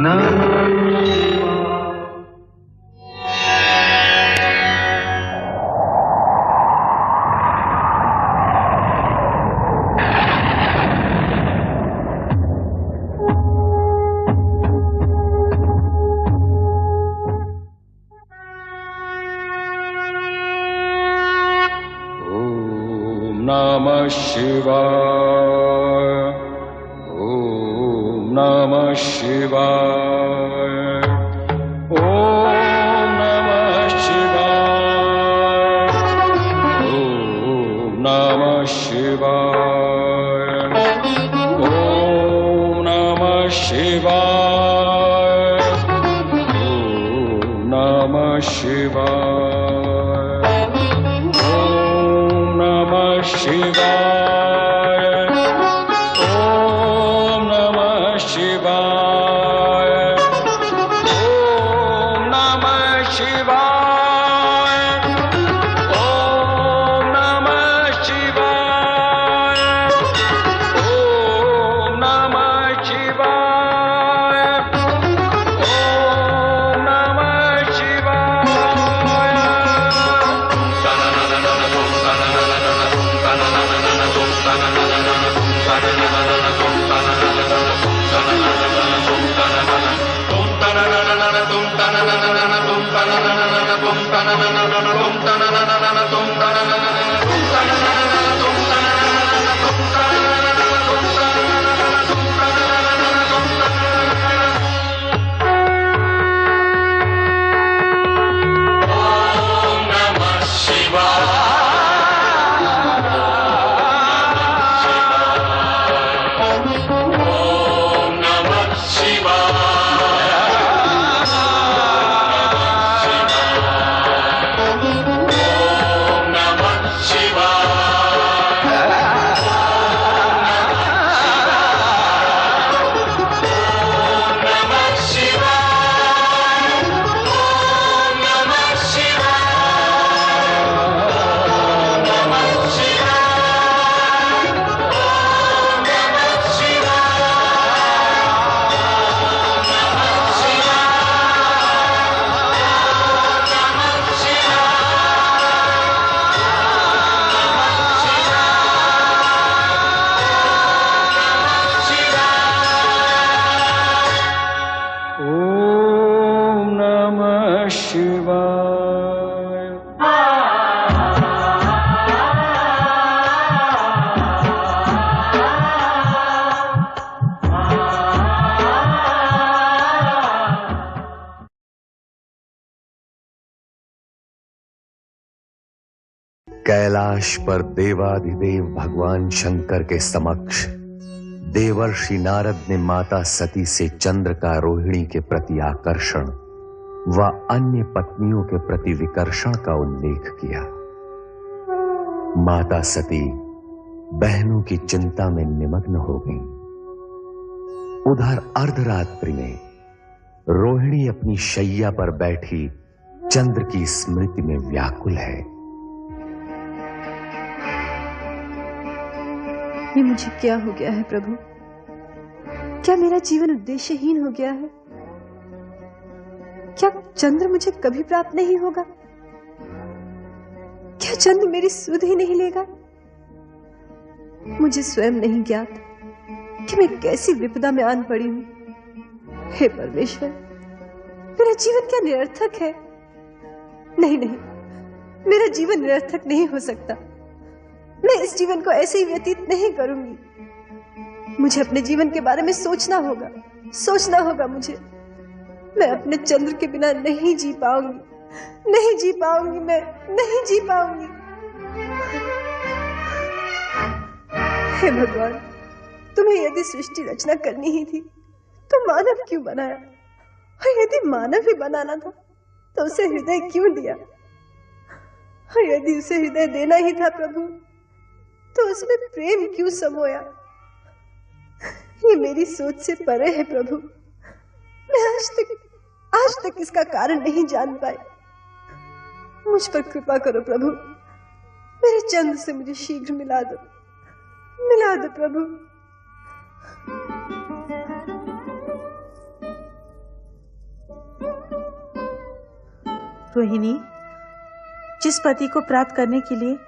नमः शिवाय। ओम नमः शिवाय। ओम नमः शिवाय। ओम नमः शिवाय। ओम नमः शिवाय। ओम नमः शिवाय। शिवाय। ओम नमः शिवाय। ओम नमः शिवाय। ओम नमः शिवाय। ओम नमः शिवाय। ओम नमः शिवाय। कैलाश पर देवाधिदेव भगवान शंकर के समक्ष देवर्षि नारद ने माता सती से चंद्र का रोहिणी के प्रति आकर्षण व अन्य पत्नियों के प्रति विकर्षण का उल्लेख किया। माता सती बहनों की चिंता में निमग्न हो गईं। उधर अर्धरात्रि में रोहिणी अपनी शैया पर बैठी चंद्र की स्मृति में व्याकुल है। ये मुझे क्या हो गया है प्रभु? क्या मेरा जीवन उद्देश्यहीन हो गया है? क्या चंद्र मुझे कभी प्राप्त नहीं होगा? क्या चंद्र मेरी सुध ही नहीं लेगा? मुझे स्वयं नहीं ज्ञात कि मैं कैसी विपदा में आन पड़ी हूं। हे परमेश्वर, मेरा जीवन क्या निरर्थक है? नहीं नहीं, मेरा जीवन निरर्थक नहीं हो सकता। मैं इस जीवन को ऐसे ही व्यतीत नहीं करूंगी। मुझे अपने जीवन के बारे में सोचना होगा, सोचना होगा मुझे। मैं अपने चंद्र के बिना नहीं जी पाऊंगी, नहीं जी पाऊंगी, मैं नहीं जी पाऊंगी। हे भगवान, तुम्हें यदि सृष्टि रचना करनी ही थी तो मानव क्यों बनाया? और यदि मानव ही बनाना था तो उसे हृदय क्यों दिया? और यदि उसे हृदय देना ही था प्रभु तो उसमें प्रेम क्यों समोया? ये मेरी सोच से परे है प्रभु। मैं आज तक इसका कारण नहीं जान पाई। मुझ पर कृपा करो प्रभु। मेरे चंद्र से मुझे शीघ्र मिला दो प्रभु। रोहिणी, जिस पति को प्राप्त करने के लिए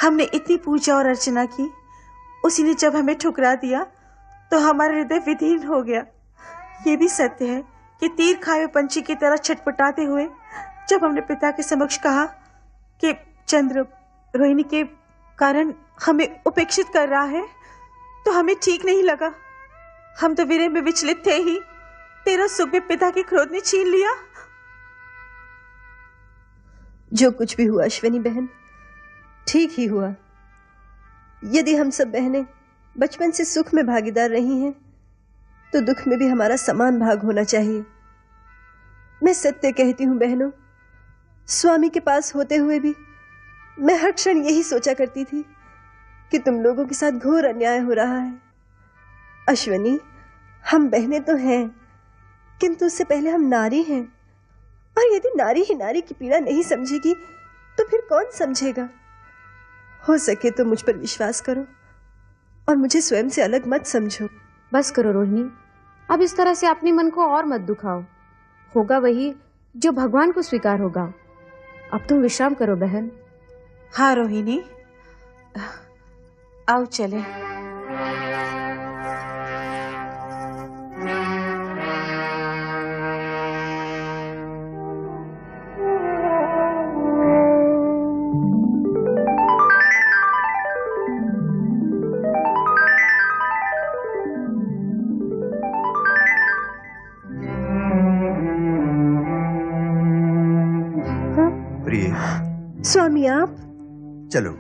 हमने इतनी पूजा और अर्चना की, उसी ने जब हमें ठुकरा दिया तो हमारा हृदय विदीर्ण हो गया। ये भी सत्य है कि तीर खाए हुए पंछी की तरह छटपटाते हुए जब हमने पिता के समक्ष कहा कि चंद्र रोहिणी के कारण हमें उपेक्षित कर रहा है, तो हमें ठीक नहीं लगा। हम तो विरह में विचलित थे ही, तेरा सुख भी पिता के क्रोध ने छीन लिया। जो कुछ भी हुआ अश्विनी बहन, ठीक ही हुआ। यदि हम सब बहनें बचपन से सुख में भागीदार रही हैं, तो दुख में भी हमारा समान भाग होना चाहिए। मैं सत्य कहती हूं बहनों, स्वामी के पास होते हुए भी मैं हर क्षण यही सोचा करती थी कि तुम लोगों के साथ घोर अन्याय हो रहा है। अश्विनी, हम बहनें तो हैं, किंतु उससे पहले हम नारी हैं, और यदि नारी ही नारी की पीड़ा नहीं समझेगी तो फिर कौन समझेगा। हो सके तो मुझ पर विश्वास करो और मुझे स्वयं से अलग मत समझो। बस करो रोहिणी, अब इस तरह से अपने मन को और मत दुखाओ। होगा वही जो भगवान को स्वीकार होगा। अब तुम विश्राम करो बहन। हाँ रोहिणी, आओ चले। स्वामी आप? चलो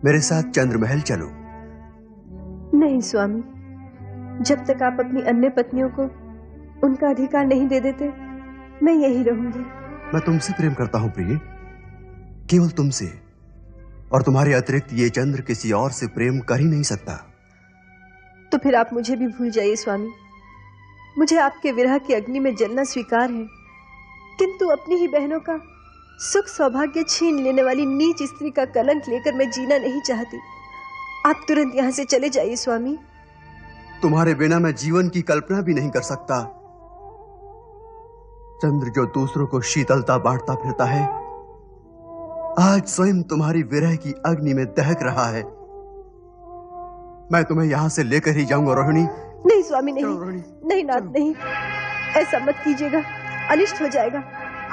मेरे साथ चंद्रमहल चलो। नहीं स्वामी, जब तक आप अपनी अन्य पत्नियों को उनका अधिकार नहीं दे देते, मैं यही रहूंगी। मैं तुमसे प्रेम करता हूं प्रिय, केवल तुमसे, और तुम्हारे अतिरिक्त ये चंद्र किसी और से प्रेम कर ही नहीं सकता। तो फिर आप मुझे भी भूल जाइए स्वामी। मुझे आपके विरह की अग्नि में जलना स्वीकार है, किंतु अपनी ही बहनों का सुख सौभाग्य छीन लेने वाली नीच स्त्री का कलंक लेकर मैं जीना नहीं चाहती। आप तुरंत यहां से चले जाइए स्वामी। तुम्हारे बिना मैं जीवन की कल्पना भी नहीं कर सकता। चंद्र जो दूसरों को शीतलता बांटता फिरता है, आज स्वयं तुम्हारी विरह की अग्नि में दहक रहा है। मैं तुम्हें यहां से लेकर ही जाऊंगा रोहिणी। नहीं स्वामी, नहीं नहीं नाथ, नहीं, ऐसा मत कीजिएगा, अनिष्ट हो जाएगा।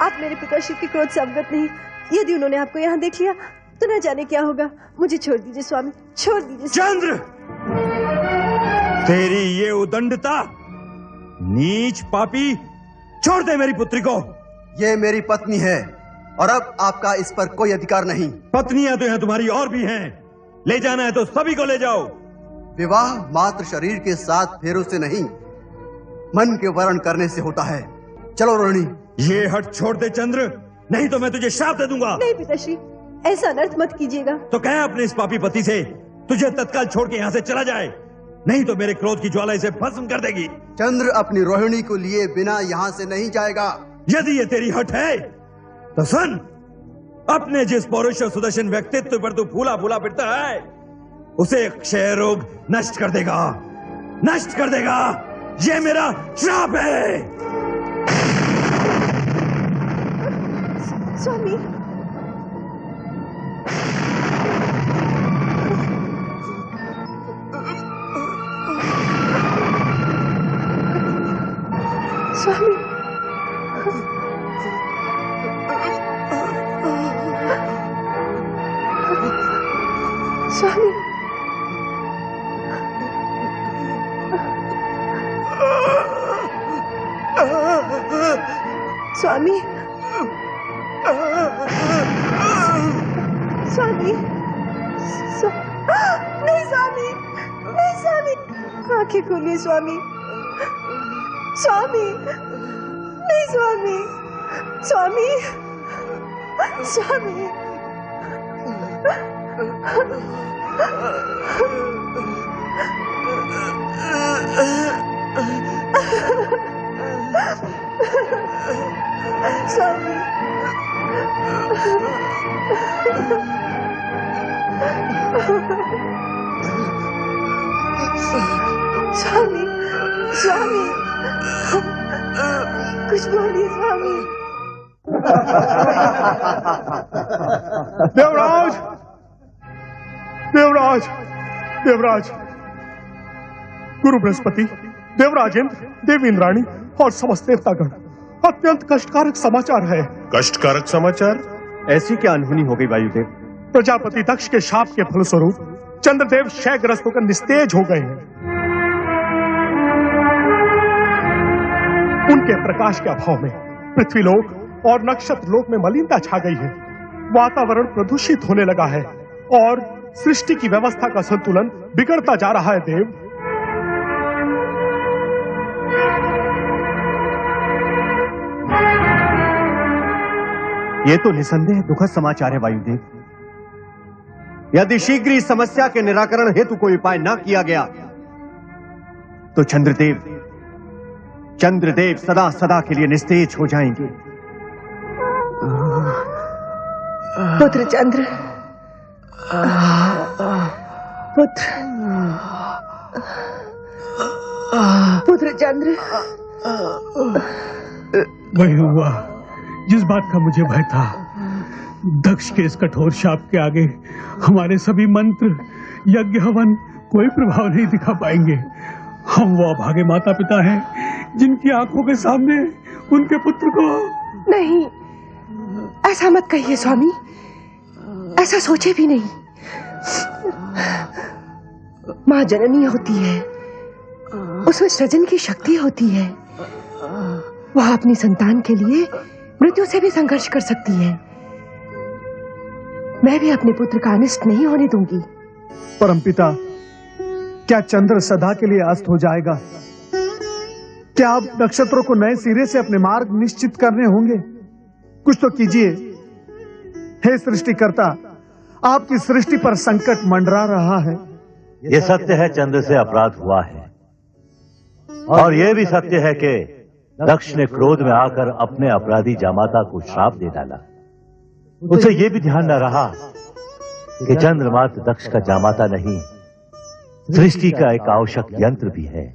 आप मेरे पिताश्री के क्रोध से अवगत नहीं। यदि उन्होंने आपको यहाँ देख लिया तो न जाने क्या होगा। मुझे छोड़ दीजिए स्वामी, छोड़ दीजिए। चंद्र, तेरी ये उदंडता, नीच पापी, छोड़ दे मेरी पुत्री को। ये मेरी पत्नी है और अब आपका इस पर कोई अधिकार नहीं। पत्नियां तो यहाँ तुम्हारी और भी हैं, ले जाना है तो सभी को ले जाओ। विवाह मात्र शरीर के साथ फेरों से नहीं, मन के वर्ण करने से होता है। चलो रोहिणी। ये हट छोड़ दे चंद्र, नहीं तो मैं तुझे श्राप दे दूंगा। नहीं पिताश्री, ऐसा अनर्थ मत कीजिएगा। तो कह अपने इस पापी पति से तुझे तत्काल छोड़ के यहाँ से चला जाए, नहीं तो मेरे क्रोध की ज्वाला इसे भस्म कर देगी। चंद्र अपनी रोहिणी को लिए बिना यहाँ से नहीं जाएगा। यदि ये तेरी हट है तो सुन, अपने जिस पौरुष और सुदर्शन व्यक्तित्व पर तू फूला फूला फिरता है, उसे क्षय रोग नष्ट कर देगा, नष्ट कर देगा। ये मेरा श्राप है। स्वामी, स्वामी, स्वामी, स्वामी, स्वामी, नहीं स्वामी, नहीं स्वामी, आंखें खोलिए स्वामी, स्वामी, नहीं स्वामी, स्वामी, स्वामी, स्वामी, स्वामी, स्वामी, कुछ बोलिए स्वामी। देवराज, देवराज, देवराज, गुरु बृहस्पति, देवराज इंद्र, देवी इंद्राणी और समस्त देवतागण, अत्यंत कष्टकारक समाचार है। कष्टकारक समाचार? ऐसी क्या अनहोनी हो गई वायुदेव? प्रजापति दक्ष के शाप के फलस्वरूप चंद्रदेव क्षयग्रस्त होकर निस्तेज हो गए हैं। उनके प्रकाश के अभाव में पृथ्वीलोक और नक्षत्र लोक में मलिनता छा गई है। वातावरण प्रदूषित होने लगा है और सृष्टि की व्यवस्था का संतुलन बिगड़ता जा रहा है। देव, ये तो निसंदेह दुखद समाचार है वायुदेव। यदि शीघ्र इस समस्या के निराकरण हेतु कोई उपाय न किया गया तो चंद्रदेव सदा सदा के लिए निस्तेज हो जाएंगे। पुत्र चंद्र, पुत्र चंद्र। वही हुआ जिस बात का मुझे भय था। दक्ष के इस कठोर शाप के आगे हमारे सभी मंत्र, यज्ञ, हवन कोई प्रभाव नहीं दिखा पाएंगे। हम वो अभागे माता पिता हैं जिनकी आंखों के सामने उनके पुत्र को। नहीं, ऐसा मत कहिए स्वामी, ऐसा सोचे भी नहीं। माँ जननी होती है, उसमें सृजन की शक्ति होती है। वह अपनी संतान के लिए मृत्यु से भी संघर्ष कर सकती है। मैं भी अपने पुत्र का अनिष्ट नहीं होने दूंगी। परमपिता, क्या चंद्र सदा के लिए अस्त हो जाएगा? क्या आप नक्षत्रों को नए सिरे से अपने मार्ग निश्चित करने होंगे? कुछ तो कीजिए। हे सृष्टिकर्ता, आपकी सृष्टि पर संकट मंडरा रहा है। ये सत्य है, चंद्र से अपराध हुआ है, और यह भी सत्य है कि दक्ष ने क्रोध में आकर अपने अपराधी जामाता को श्राप दे डाला। उसे यह भी ध्यान न रहा कि चंद्र मात्र दक्ष का जामाता नहीं, सृष्टि का एक आवश्यक यंत्र भी है।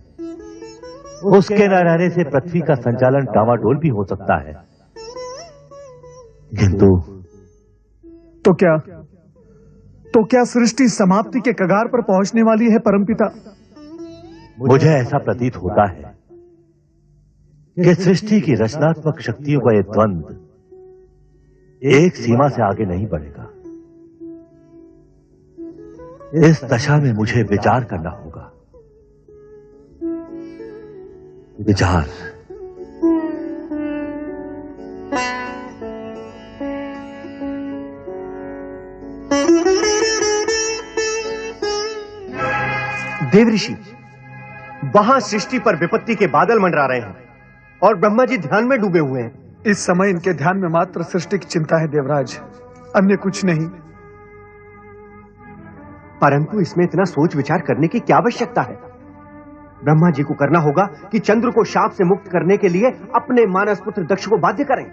उसके न रहने से पृथ्वी का संचालन डामाडोल भी हो सकता है। किंतु तो क्या सृष्टि समाप्ति के कगार पर पहुंचने वाली है परमपिता? मुझे ऐसा प्रतीत होता है कि सृष्टि की रचनात्मक शक्तियों का यह द्वंद्व एक सीमा से आगे नहीं बढ़ेगा। इस दशा में मुझे विचार करना होगा। विचार। देव ऋषि, वहां सृष्टि पर विपत्ति के बादल मंडरा रहे हैं और ब्रह्मा जी ध्यान में डूबे हुए हैं। इस समय इनके ध्यान में मात्र सृष्टि की चिंता है देवराज, अन्य कुछ नहीं। परंतु इसमें इतना सोच विचार करने की क्या आवश्यकता है? ब्रह्मा जी को करना होगा कि चंद्र को शाप से मुक्त करने के लिए अपने मानस पुत्र दक्ष को बाध्य करें,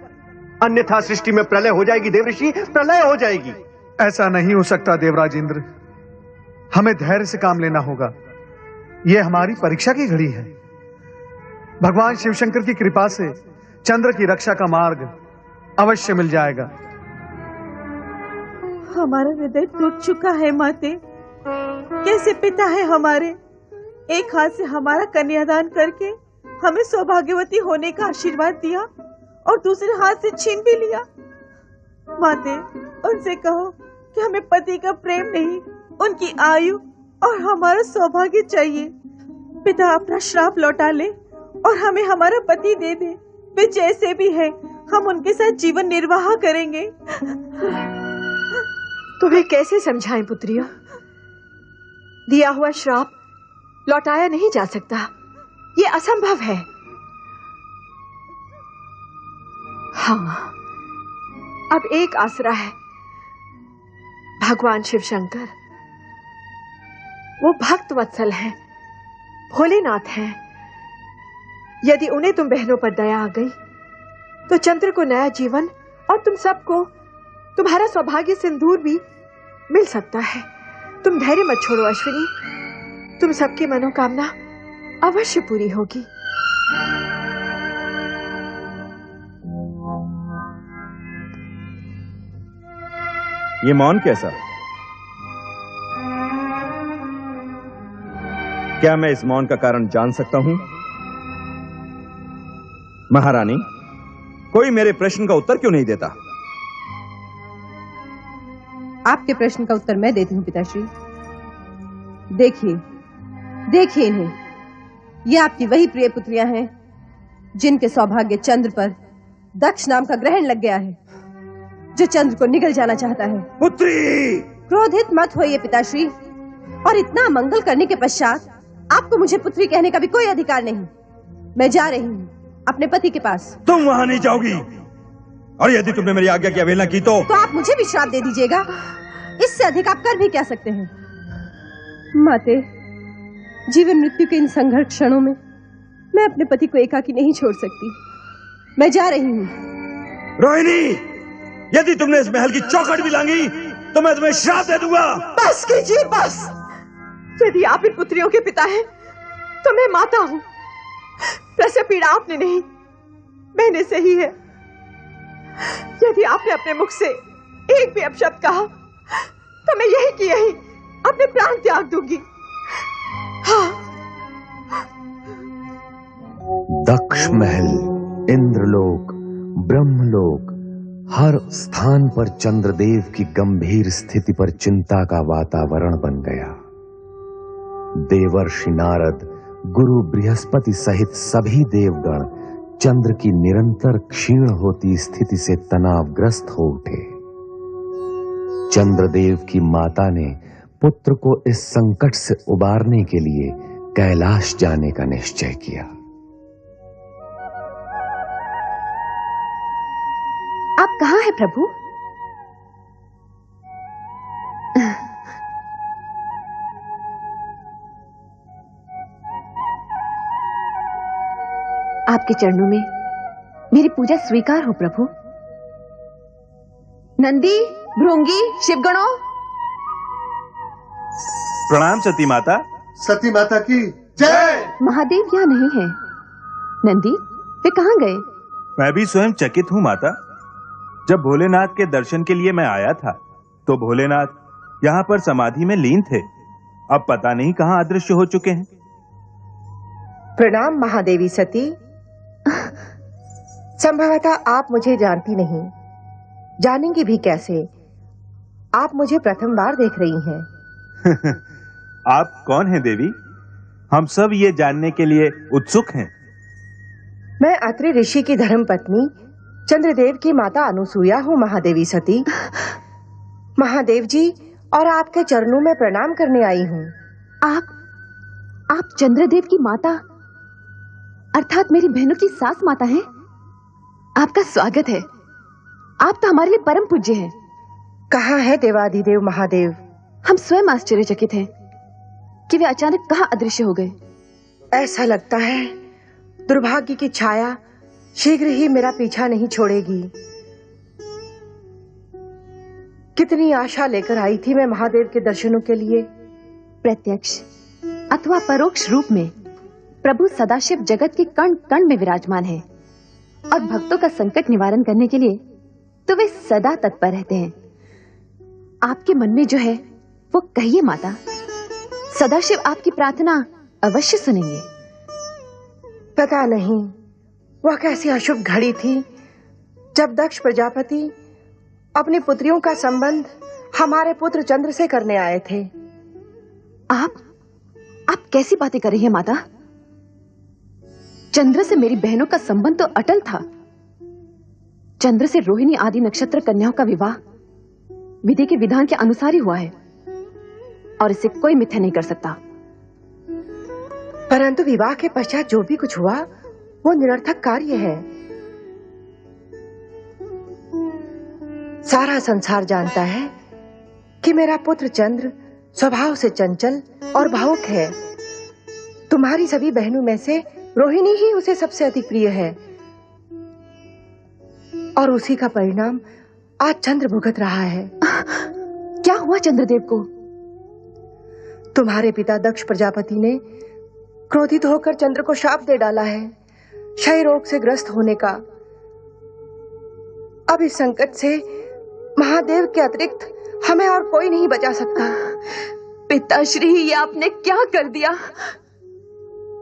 अन्यथा सृष्टि में प्रलय हो जाएगी। देव ऋषि, प्रलय हो जाएगी। ऐसा नहीं हो सकता देवराज इंद्र, हमें धैर्य से काम लेना होगा। यह हमारी परीक्षा की घड़ी है। भगवान शिवशंकर की कृपा से चंद्र की रक्षा का मार्ग अवश्य मिल जाएगा। हमारा हृदय टूट चुका है माते। कैसे पिता है हमारे, एक हाथ से हमारा कन्यादान करके हमें सौभाग्यवती होने का आशीर्वाद दिया और दूसरे हाथ से छीन भी लिया। माते, उनसे कहो कि हमें पति का प्रेम नहीं, उनकी आयु और हमारा सौभाग्य चाहिए। पिता अपना श्राप लौटा ले और हमें हमारा पति दे दे। वे जैसे भी है, हम उनके साथ जीवन निर्वाह करेंगे। तुम्हें कैसे समझाएं पुत्रियों? दिया हुआ श्राप लौटाया नहीं जा सकता, ये असंभव है। हाँ, अब एक आसरा है, भगवान शिव शंकर। वो भक्त वत्सल हैं, भोलेनाथ हैं। यदि उन्हें तुम बहनों पर दया आ गई तो चंद्र को नया जीवन और तुम सबको तुम्हारा सौभाग्य सिंदूर भी मिल सकता है। तुम धैर्य मत छोड़ो अश्विनी, तुम सबकी मनोकामना अवश्य पूरी होगी। ये मौन कैसा? क्या मैं इस मौन का कारण जान सकता हूं? महारानी, कोई मेरे प्रश्न का उत्तर क्यों नहीं देता? आपके प्रश्न का उत्तर मैं देती हूँ पिताश्री। देखिए देखिए इन्हें, ये आपकी वही प्रिय पुत्रियां हैं जिनके सौभाग्य चंद्र पर दक्ष नाम का ग्रहण लग गया है, जो चंद्र को निगल जाना चाहता है। पुत्री! क्रोधित मत होइए पिताश्री, और इतना मंगल करने के पश्चात आपको मुझे पुत्री कहने का भी कोई अधिकार नहीं। मैं जा रही हूँ अपने पति के पास। तुम वहां नहीं जाओगी, और यदि तुमने मेरी आज्ञा की अवहेलना की तो आप मुझे भी श्राप दे दीजिएगा। इससे अधिक आप कर भी क्या सकते हैं? माते, जीवन मृत्यु के इन संघर्ष क्षणों में मैं अपने पति को एकाकी नहीं छोड़ सकती। मैं जा रही हूँ। रोहिणी, यदि तुमने इस महल की चौखट भी लांगी तो मैं तुम्हें श्राप दे दूंगा। बस कीजिए बस। यदि आप इन पुत्रियों के पिता हैं तो मैं माता हूँ। प्रसव पीड़ा आपने नहीं, मैंने सही है। यदि आपने अपने मुख से एक भी अपशब्द कहा तो मैं यही की यही अपने प्राण त्याग दूंगी। हाँ। दक्ष महल, इंद्रलोक, ब्रह्मलोक, हर स्थान पर चंद्रदेव की गंभीर स्थिति पर चिंता का वातावरण बन गया। देवर्षि नारद, गुरु बृहस्पति सहित सभी देवगण चंद्र की निरंतर क्षीण होती स्थिति से तनावग्रस्त हो उठे। चंद्रदेव की माता ने पुत्र को इस संकट से उबारने के लिए कैलाश जाने का निश्चय किया। आप कहाँ हैं प्रभु? आपके चरणों में मेरी पूजा स्वीकार हो प्रभु। नंदी, भृंगी, शिवगणों, प्रणाम सती माता। सती माता की जय। महादेव यहाँ नहीं है। नंदी, वे कहाँ गए? मैं भी स्वयं चकित हूँ माता। जब भोलेनाथ के दर्शन के लिए मैं आया था तो भोलेनाथ यहाँ पर समाधि में लीन थे। अब पता नहीं कहाँ अदृश्य हो चुके हैं। प्रणाम महादेवी सती। संभवतः आप मुझे जानती नहीं, जानेंगी भी कैसे? आप मुझे प्रथम बार देख रही हैं। आप कौन हैं देवी? हम सब ये जानने के लिए उत्सुक हैं। मैं अत्रि ऋषि की धर्मपत्नी चंद्रदेव की माता अनुसूया हूँ महादेवी सती। महादेव जी और आपके चरणों में प्रणाम करने आई हूँ। आप चंद्रदेव की माता अर्थात मेरी बहनों की सास माता हैं। आपका स्वागत है। आप तो हमारे लिए परम पूज्य हैं। कहाँ है देवाधिदेव महादेव? हम स्वयं आश्चर्यचकित हैं कि वे अचानक कहाँ अदृश्य हो गए। ऐसा लगता है दुर्भाग्य की छाया शीघ्र ही मेरा पीछा नहीं छोड़ेगी। कितनी आशा लेकर आई थी मैं महादेव के दर्शनों के लिए। प्रत्यक्ष अथवा परोक्ष रूप में प्रभु सदाशिव जगत के कण कण में विराजमान है और भक्तों का संकट निवारण करने के लिए तो वे सदा तत्पर रहते हैं। आपके मन में जो है वो कहिए माता, सदाशिव आपकी प्रार्थना अवश्य सुनेंगे। पता नहीं वह कैसी अशुभ घड़ी थी जब दक्ष प्रजापति अपनी पुत्रियों का संबंध हमारे पुत्र चंद्र से करने आए थे। आप कैसी बातें कर रही हैं माता? चंद्र से मेरी बहनों का संबंध तो अटल था। चंद्र से रोहिणी आदि नक्षत्र कन्याओं का विवाह विधि के विधान के अनुसार ही हुआ है और इसे कोई मिथ्या नहीं कर सकता। परंतु विवाह के पश्चात जो भी कुछ हुआ वो निरर्थक कार्य है। सारा संसार जानता है कि मेरा पुत्र चंद्र स्वभाव से चंचल और भावुक है। तुम्हारी सभी बहनों में से रोहिणी ही उसे सबसे अधिक प्रिय है और उसी का परिणाम आज चंद्र भुगत रहा है। क्या हुआ चंद्रदेव को? तुम्हारे पिता दक्ष प्रजापति ने क्रोधित होकर चंद्र को शाप दे डाला है, क्षय रोग से ग्रस्त होने का। अब इस संकट से महादेव के अतिरिक्त हमें और कोई नहीं बचा सकता। पिताश्री, ये आपने क्या कर दिया?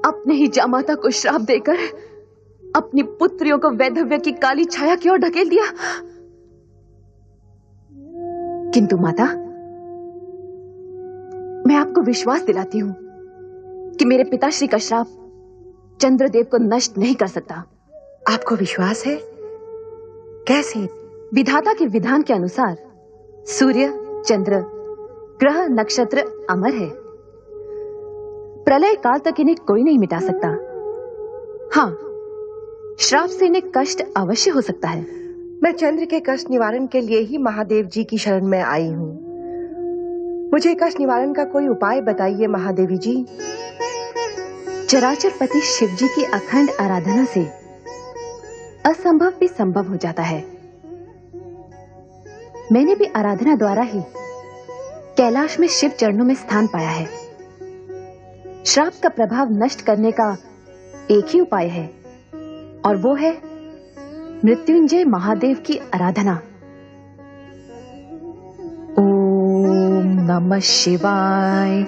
अपने ही जामाता को श्राप देकर अपनी पुत्रियों को वैधव्य की काली छाया की ओर ढकेल दिया। किंतु माता, मैं आपको विश्वास दिलाती हूं कि मेरे पिताश्री का श्राप चंद्रदेव को नष्ट नहीं कर सकता। आपको विश्वास है? कैसे? विधाता के विधान के अनुसार सूर्य, चंद्र, ग्रह, नक्षत्र अमर है। प्रलय काल तक इन्हें कोई नहीं मिटा सकता। हाँ, श्राप से इन्हें कष्ट अवश्य हो सकता है। मैं चंद्र के कष्ट निवारण के लिए ही महादेव जी की शरण में आई हूँ। मुझे कष्ट निवारण का कोई उपाय बताइए महादेवी जी। चराचर पति शिव जी की अखंड आराधना से असंभव भी संभव हो जाता है। मैंने भी आराधना द्वारा ही कैलाश में शिव चरणों में स्थान पाया है। श्राप का प्रभाव नष्ट करने का एक ही उपाय है, और वो है मृत्युंजय महादेव की आराधना। ओम नमः शिवाय,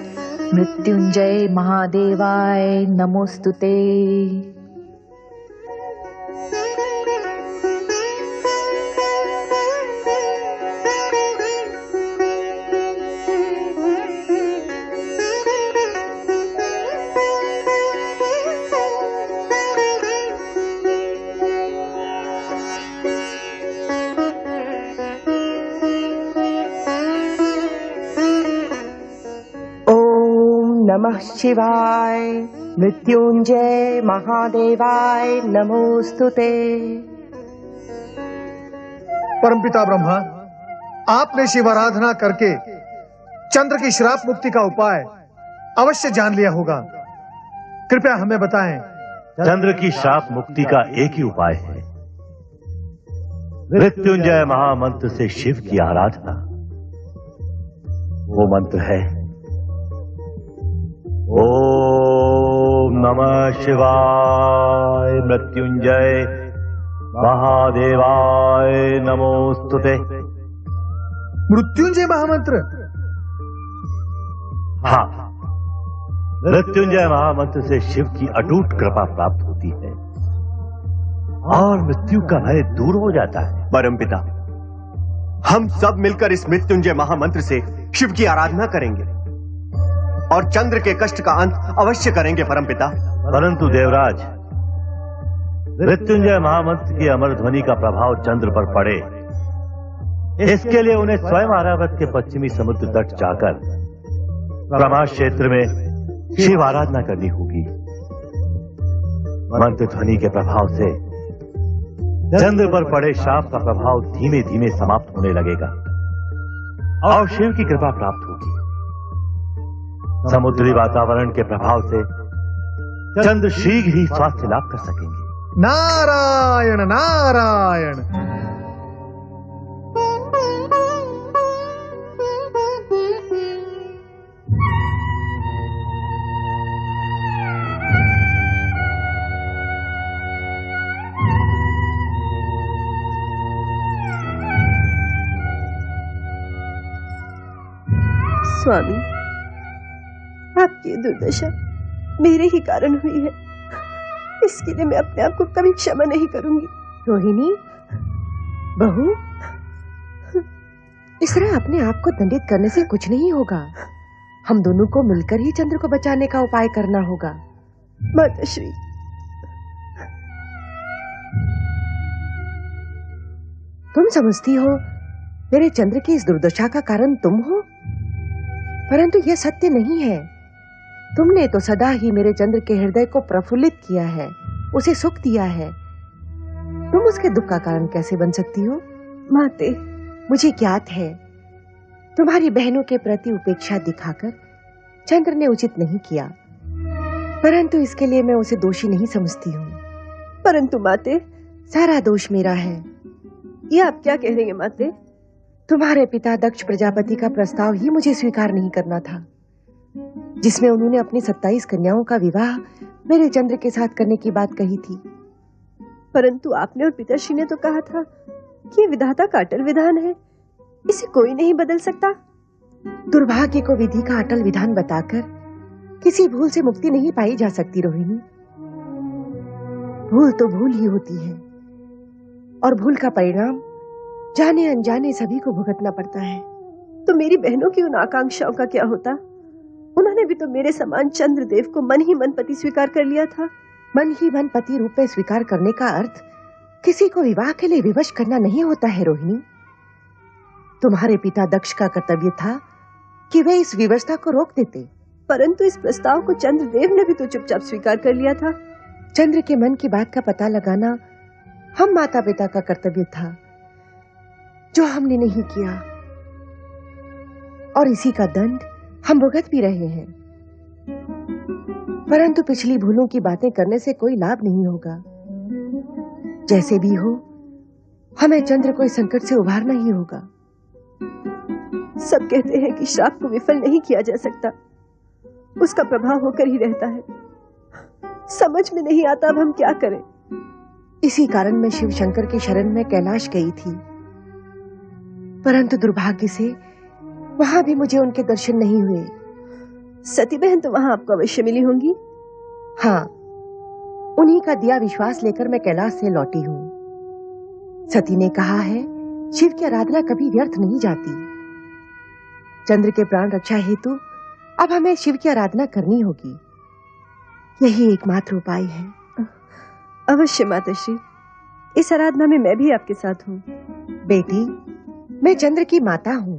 मृत्युंजय महादेवाय नमोस्तुते। नमः शिवाय, मृत्युंजय महादेवाय नमोस्तुते। परमपिता ब्रह्मा, आपने शिव आराधना करके चंद्र की श्राप मुक्ति का उपाय अवश्य जान लिया होगा। कृपया हमें बताएं। चंद्र की श्राप मुक्ति का एक ही उपाय है, मृत्युंजय महामंत्र से शिव की आराधना। वो मंत्र है ओम नमः शिवाय, मृत्युंजय महादेवाय नमोस्तुते। मृत्युंजय महामंत्र? हाँ, मृत्युंजय महामंत्र से शिव की अटूट कृपा प्राप्त होती है और मृत्यु का भय दूर हो जाता है। परमपिता, हम सब मिलकर इस मृत्युंजय महामंत्र से शिव की आराधना करेंगे और चंद्र के कष्ट का अंत अवश्य करेंगे परमपिता। परंतु देवराज, मृत्युंजय महामंत्र की अमर ध्वनि का प्रभाव चंद्र पर पड़े, इसके लिए उन्हें स्वयं आर्यावर्त के पश्चिमी समुद्र तट जाकर ब्रह्मा क्षेत्र में शिव आराधना करनी होगी। मंत्र ध्वनि के प्रभाव से चंद्र पर पड़े श्राप का प्रभाव धीमे धीमे समाप्त होने लगेगा और शिव की कृपा प्राप्त होगी। समुद्री वातावरण के प्रभाव से चंद्र शीघ्र ही स्वास्थ्य लाभ कर सकेंगे। नारायण नारायण। स्वामी, आपकी ये दुर्दशा मेरे ही कारण हुई है। इसके लिए मैं अपने आप को कभी क्षमा नहीं करूंगी। रोहिणी बहू, इस तरह अपने आप को दंडित करने से कुछ नहीं होगा। हम दोनों को मिलकर ही चंद्र को बचाने का उपाय करना होगा। माताश्री, तुम समझती हो मेरे चंद्र की इस दुर्दशा का कारण तुम हो, परंतु यह सत्य नहीं है। तुमने तो सदा ही मेरे चंद्र के हृदय को प्रफुल्लित किया है, उसे सुख दिया है। तुम उसके दुख का कारण कैसे बन सकती हो? माते, मुझे ज्ञात है तुम्हारी बहनों के प्रति उपेक्षा दिखाकर चंद्र ने उचित नहीं किया, परंतु इसके लिए मैं उसे दोषी नहीं समझती हूँ। परंतु माते, सारा दोष मेरा है। ये आप क्या कह रही हैं माते? तुम्हारे पिता दक्ष प्रजापति का प्रस्ताव ही मुझे स्वीकार नहीं करना था, जिसमें उन्होंने अपनी 27 कन्याओं का विवाह मेरे चंद्र के साथ करने की बात कही थी। परंतु आपने और पिताश्री ने तो कहा था कि ये विधाता का अटल विधान है इसे कोई नहीं बदल सकता। दुर्भाग्य को विधि का अटल विधान बताकर किसी भूल से मुक्ति नहीं पाई जा सकती रोहिणी। भूल तो भूल ही होती है और भूल का परिणाम जाने अनजाने सभी को भुगतना पड़ता है। तो मेरी बहनों की उन आकांक्षाओं का क्या होता? उन्होंने भी तो मेरे समान चंद्रदेव को मन ही मन पति स्वीकार कर लिया था। मन ही मन पति रूप में स्वीकार करने का अर्थ किसी को विवाह के लिए विवश करना नहीं होता है रोहिणी। तुम्हारे पिता दक्ष का कर्तव्य था कि वे इस विवशता को रोक देते, परंतु इस प्रस्ताव को चंद्रदेव ने भी तो चुपचाप स्वीकार कर लिया था। चंद्र के मन की बात का पता लगाना हम माता पिता का कर्तव्य था, जो हमने नहीं किया, और इसी का दंड हम भुगत भी रहे हैं। परंतु पिछली भूलों की बातें करने से कोई लाभ नहीं होगा। जैसे भी हो, हमें चंद्र को इस संकट से उभारना ही होगा। सब कहते हैं कि श्राप को विफल नहीं किया जा सकता, उसका प्रभाव होकर ही रहता है। समझ में नहीं आता अब हम क्या करें। इसी कारण मैं शिव शंकर की शरण में कैलाश गई थी, परंतु दुर्भाग्य से वहां भी मुझे उनके दर्शन नहीं हुए। सती बहन तो वहां आपको अवश्य मिली होंगी। हाँ, उन्हीं का दिया विश्वास लेकर मैं कैलाश से लौटी हूँ। सती ने कहा है, शिव की आराधना कभी व्यर्थ नहीं जाती। चंद्र के प्राण रक्षा हेतु अब हमें शिव की आराधना करनी होगी। यही एकमात्र उपाय है। अवश्य माताश्री, इस आराधना में मैं भी आपके साथ हूँ। बेटी, मैं चंद्र की माता हूँ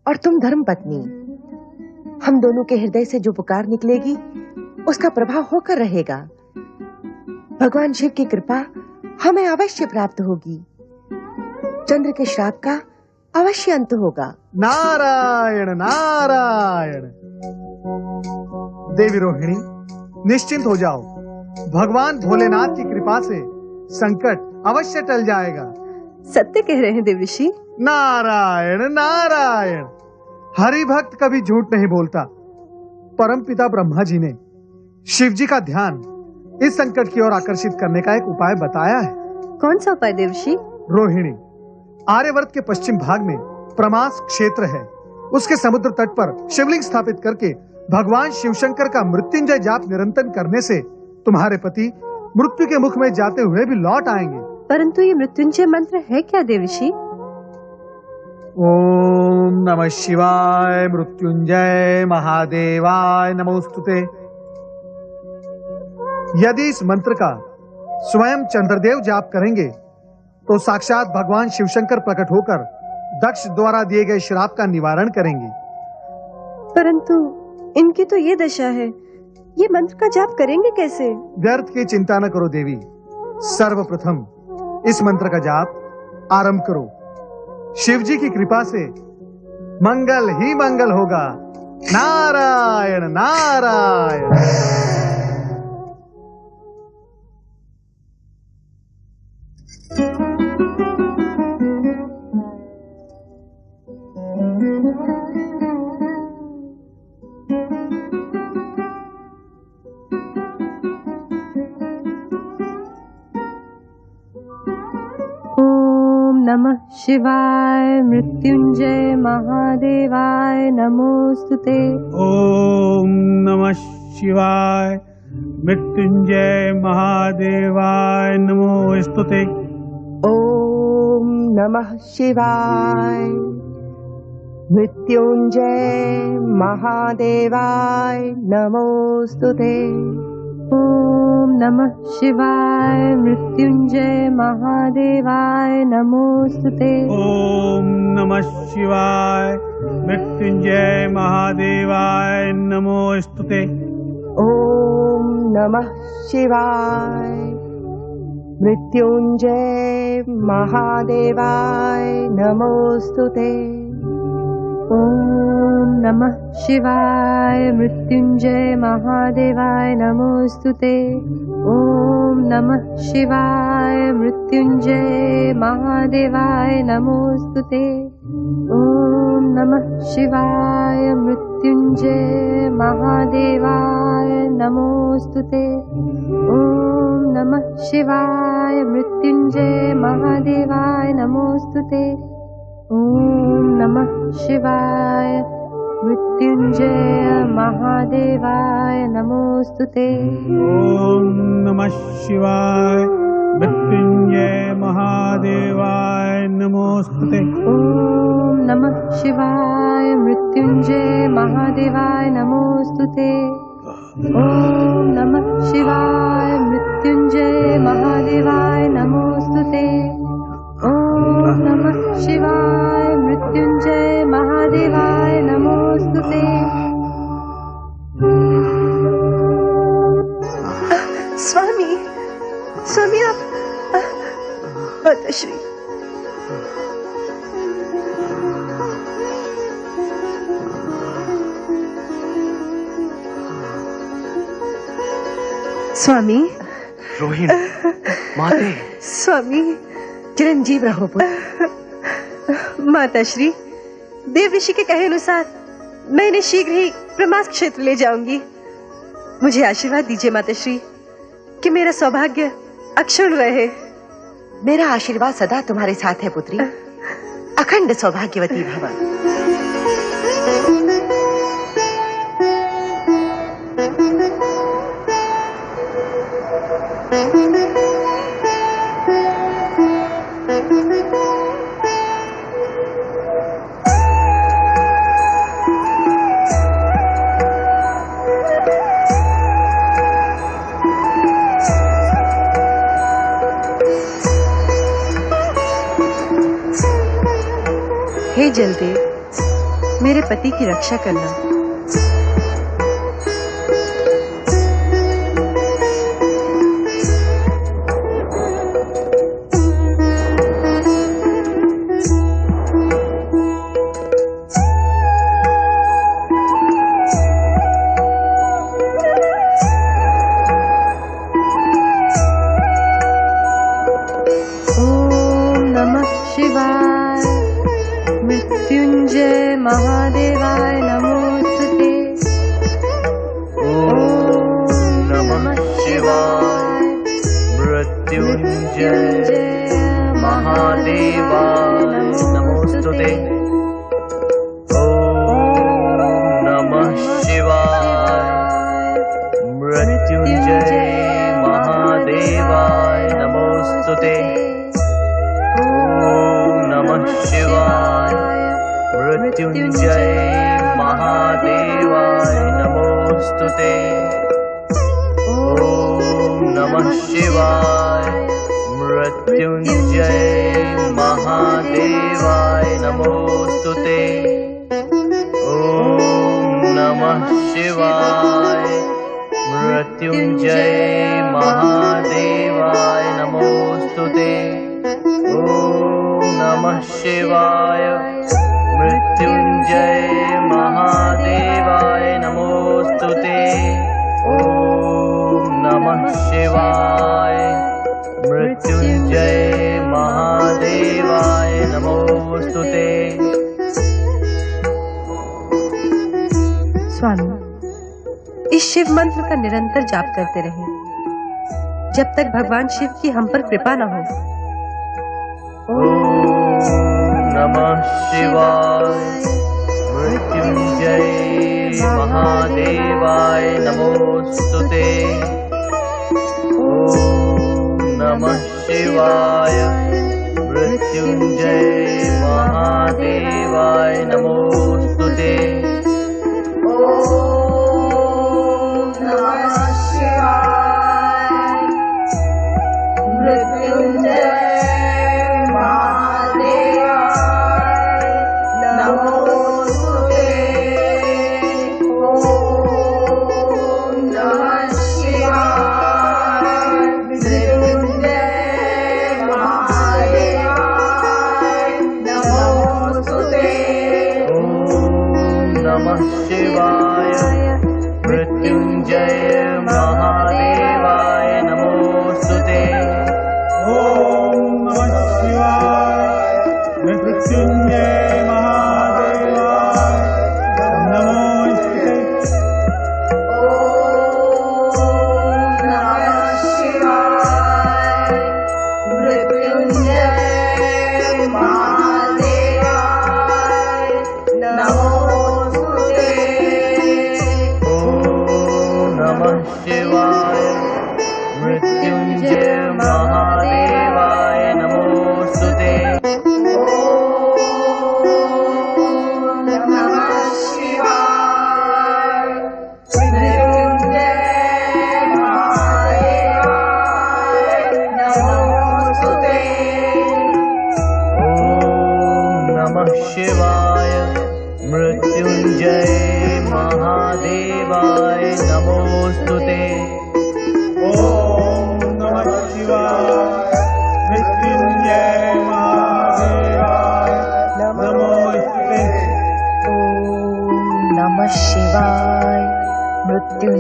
और तुम धर्म पत्नी। हम दोनों के हृदय से जो पुकार निकलेगी उसका प्रभाव होकर रहेगा। भगवान शिव की कृपा हमें अवश्य प्राप्त होगी। चंद्र के श्राप का अवश्य अंत होगा। नारायण नारायण। देवी रोहिणी, निश्चिंत हो जाओ। भगवान भोलेनाथ की कृपा से संकट अवश्य टल जाएगा। सत्य कह रहे हैं देवऋषि। नारायण नारायण। हरि भक्त कभी झूठ नहीं बोलता। परम पिता ब्रह्मा जी ने शिव जी का ध्यान इस संकट की ओर आकर्षित करने का एक उपाय बताया है। कौन सा उपाय देवऋषि? रोहिणी, आर्यवर्त के पश्चिम भाग में प्रमास क्षेत्र है। उसके समुद्र तट पर शिवलिंग स्थापित करके भगवान शिवशंकर का मृत्युंजय जाप निरंतर करने से तुम्हारे पति मृत्यु के मुख में जाते हुए भी लौट आएंगे। परंतु ये मृत्युंजय मंत्र है क्या देवऋषि? ओम नमः शिवाय मृत्युंजय महादेवाय नमोस्तुते। यदि इस मंत्र का स्वयं चंद्रदेव जाप करेंगे तो साक्षात भगवान शिवशंकर प्रकट होकर दक्ष द्वारा दिए गए श्राप का निवारण करेंगे। परंतु इनकी तो ये दशा है, ये मंत्र का जाप करेंगे कैसे? व्यर्थ की चिंता न करो देवी। सर्वप्रथम इस मंत्र का जाप आरंभ करो। शिव जी की कृपा से मंगल ही मंगल होगा। नारायण नारायण। नमः शिवाय मृत्युंजय महादेवाय नमोस्तुते। ओम नमः शिवाय मृत्युंजय महादेवाय नमोस्तुते। ओम नमः शिवाय मृत्युंजय महादेवाय नमोस्तुते। ओम नमः शिवाय मृत्युंजय महादेवाय नमोस्तुते। ओम नमः शिवाय मृत्युंजय महादेवाय नमोस्तुते। ओम नमः शिवाय मृत्युंजय महादेवाय नमोस्तुते। ओम नमः शिवाय मृत्युंजय महादेवाय नमोस्तुते। ओम नमः शिवाय मृत्युंजय महादेवाय नमोस्तुते। ओम नमः शिवाय मृत्युंजय महादेवाय नमोस्तुते। ओम नमः शिवाय मृत्युंजय महादेवाय नमोस्तुते। ओम नमः शिवाय मृत्युंजय महादेवाय नमोस्तुते। ओम नमः शिवाय मृत्युंजय महादेवाय नमोस्तुते। ओम नमः शिवाय मृत्युंजय महादेवाय नमोस्तुते। ओम नमः शिवाय मृत्युंजय महादेवाय नमोस्तुते। ओम नमः शिवाय मृत्युंजय महादेवाय नमोस्तुते। स्वामी स्वामी आप माताश्री स्वामी रोहिणी माते स्वामी चिरंजीव रहो पुत्र। माताश्री देव ऋषि के कहे अनुसार मैं इन्हें शीघ्र ही ब्रह्मास्त्र क्षेत्र ले जाऊंगी। मुझे आशीर्वाद दीजिए माताश्री कि मेरा सौभाग्य अक्षुण्ण रहे। मेरा आशीर्वाद सदा तुम्हारे साथ है पुत्री। अखंड सौभाग्यवती भव। हे जलदेव मेरे पति की रक्षा करना। ओम नमः शिवाय मृत्युंजय महादेवाय नमोस्तुते। ओम नमः शिवाय मृत्युंजय महादेवाय नमोस्तुते। ओम नमः शिवाय मृत्युंजय महादेवाय नमोस्तुते। ओम नमः शिवाय मृत्युंजय महादेवाय नमोस्तुते। ओम नमः शिवाय मृत्युंजय महादेवाय नमोस्तुते। ओम नमः शिवाय मृत्युंजय महादेवाय नमोस्तुते। ओम नमः शिवाय मृत्युंजय महादेवाय नमोस्तुते। ओम नमः शिवाय मृत्युंजय महादेवाय नमोस्तुते। स्वामी इस शिव मंत्र का निरंतर जाप करते रहें जब तक भगवान शिव की हम पर कृपा न हो। नमः शिवाय मृत्युंजय महादेवाय नमोस्तुते। ओम नमः शिवाय मृत्युंजय महादेवाय नमोस्तुते। ओम नमः शिवाय मृत्युंजय ओम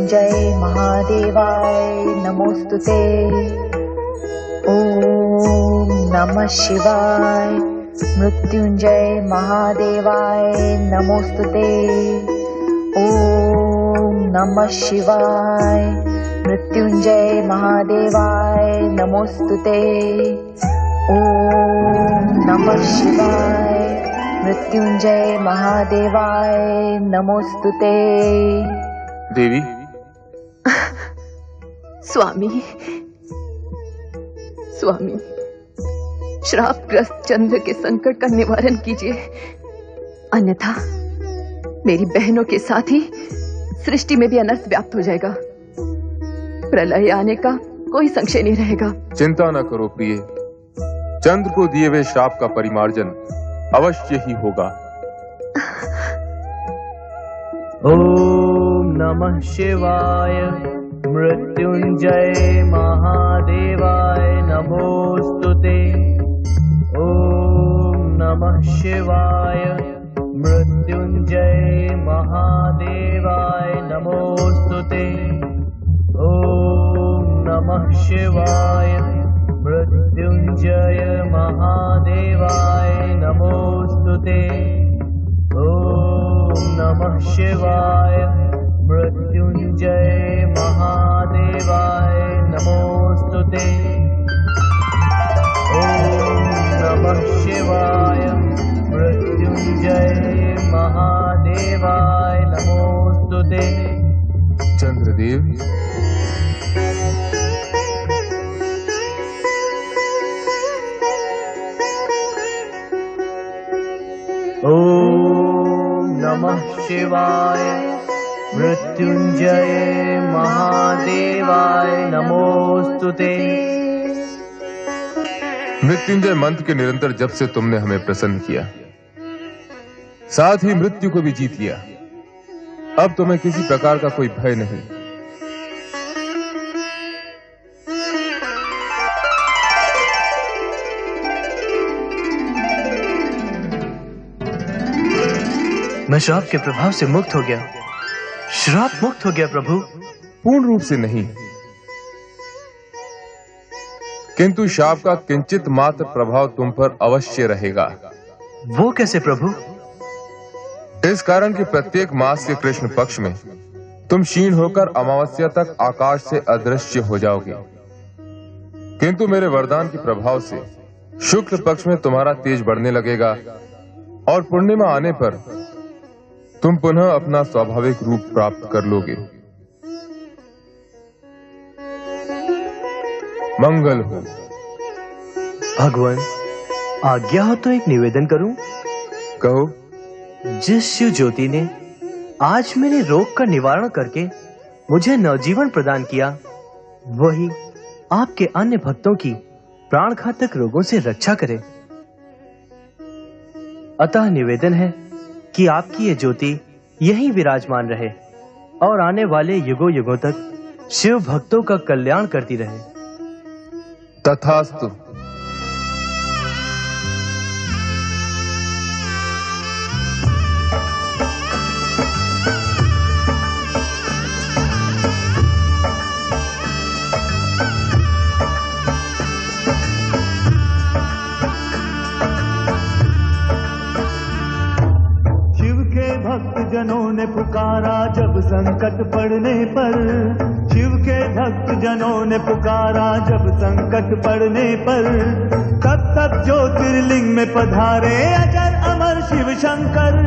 मृत्युंजय महादेवाय नमोस्तुते। ओम नमः शिवाय। मृत्युंजय महादेवाय नमोस्तुते। ओम नमः शिवाय। मृत्युंजय महादेवाय नमोस्तुते। ओम नमः शिवाय। मृत्युंजय महादेवाय नमोस्तुते। देवी। स्वामी, स्वामी, श्रापग्रस्त चंद्र के संकट का निवारण कीजिए, अन्यथा मेरी बहनों के साथ ही सृष्टि में भी अनर्थ व्याप्त हो जाएगा। प्रलय आने का कोई संशय नहीं रहेगा। चिंता न करो प्रिय, चंद्र को दिए हुए श्राप का परिमार्जन अवश्य ही होगा। ओम नमः शिवाय। मृत्युंजय महादेवाय नमोस्तुते। ओम नमः शिवाय। मृत्युंजय महादेवाय नमोस्तुते। ओम नमः शिवाय। मृत्युंजय महादेवाय नमोस्तुते। ओम नमः शिवाय। मृत्युंजय महादेवाय नमोस्तुते। ओम नमः शिवाय। मृत्युंजय महादेवाय नमोस्तुते। चंद्रदेव, ओम नमः शिवाय। मृत्युंजय महादेवाय नमोस्तुते। मृत्युंजय मंत्र के निरंतर जप से तुमने हमें प्रसन्न किया, साथ ही मृत्यु को भी जीत लिया। अब तुम्हें किसी प्रकार का कोई भय नहीं। मैं श्राप के प्रभाव से मुक्त हो गया। श्राप मुक्त हो गया प्रभु। पूर्ण रूप से नहीं, किंतु शाप का किंचित मात्र प्रभाव तुम पर अवश्य रहेगा। वो कैसे प्रभु? इस कारण कि प्रत्येक मास के कृष्ण पक्ष में तुम क्षीण होकर अमावस्या तक आकाश से अदृश्य हो जाओगे, किंतु मेरे वरदान के प्रभाव से शुक्ल पक्ष में तुम्हारा तेज बढ़ने लगेगा और पूर्णिमा आने पर तुम पुनः अपना स्वाभाविक रूप प्राप्त कर लोगे। मंगल हो। भगवान, आज्ञा हो तो एक निवेदन करूं? कहो। जिस शिव ज्योति ने आज मेरे रोग का निवारण करके मुझे नवजीवन प्रदान किया, वही आपके अन्य भक्तों की प्राणघातक रोगों से रक्षा करे। अतः निवेदन है कि आपकी ये ज्योति यहीं विराजमान रहे और आने वाले युगों युगों तक शिव भक्तों का कल्याण करती रहे। तथास्तु। जनों ने पुकारा जब संकट पड़ने पर, शिव के भक्त जनों ने पुकारा जब संकट पड़ने पर, तब तब ज्योतिर्लिंग में पधारे अजर अमर शिव शंकर।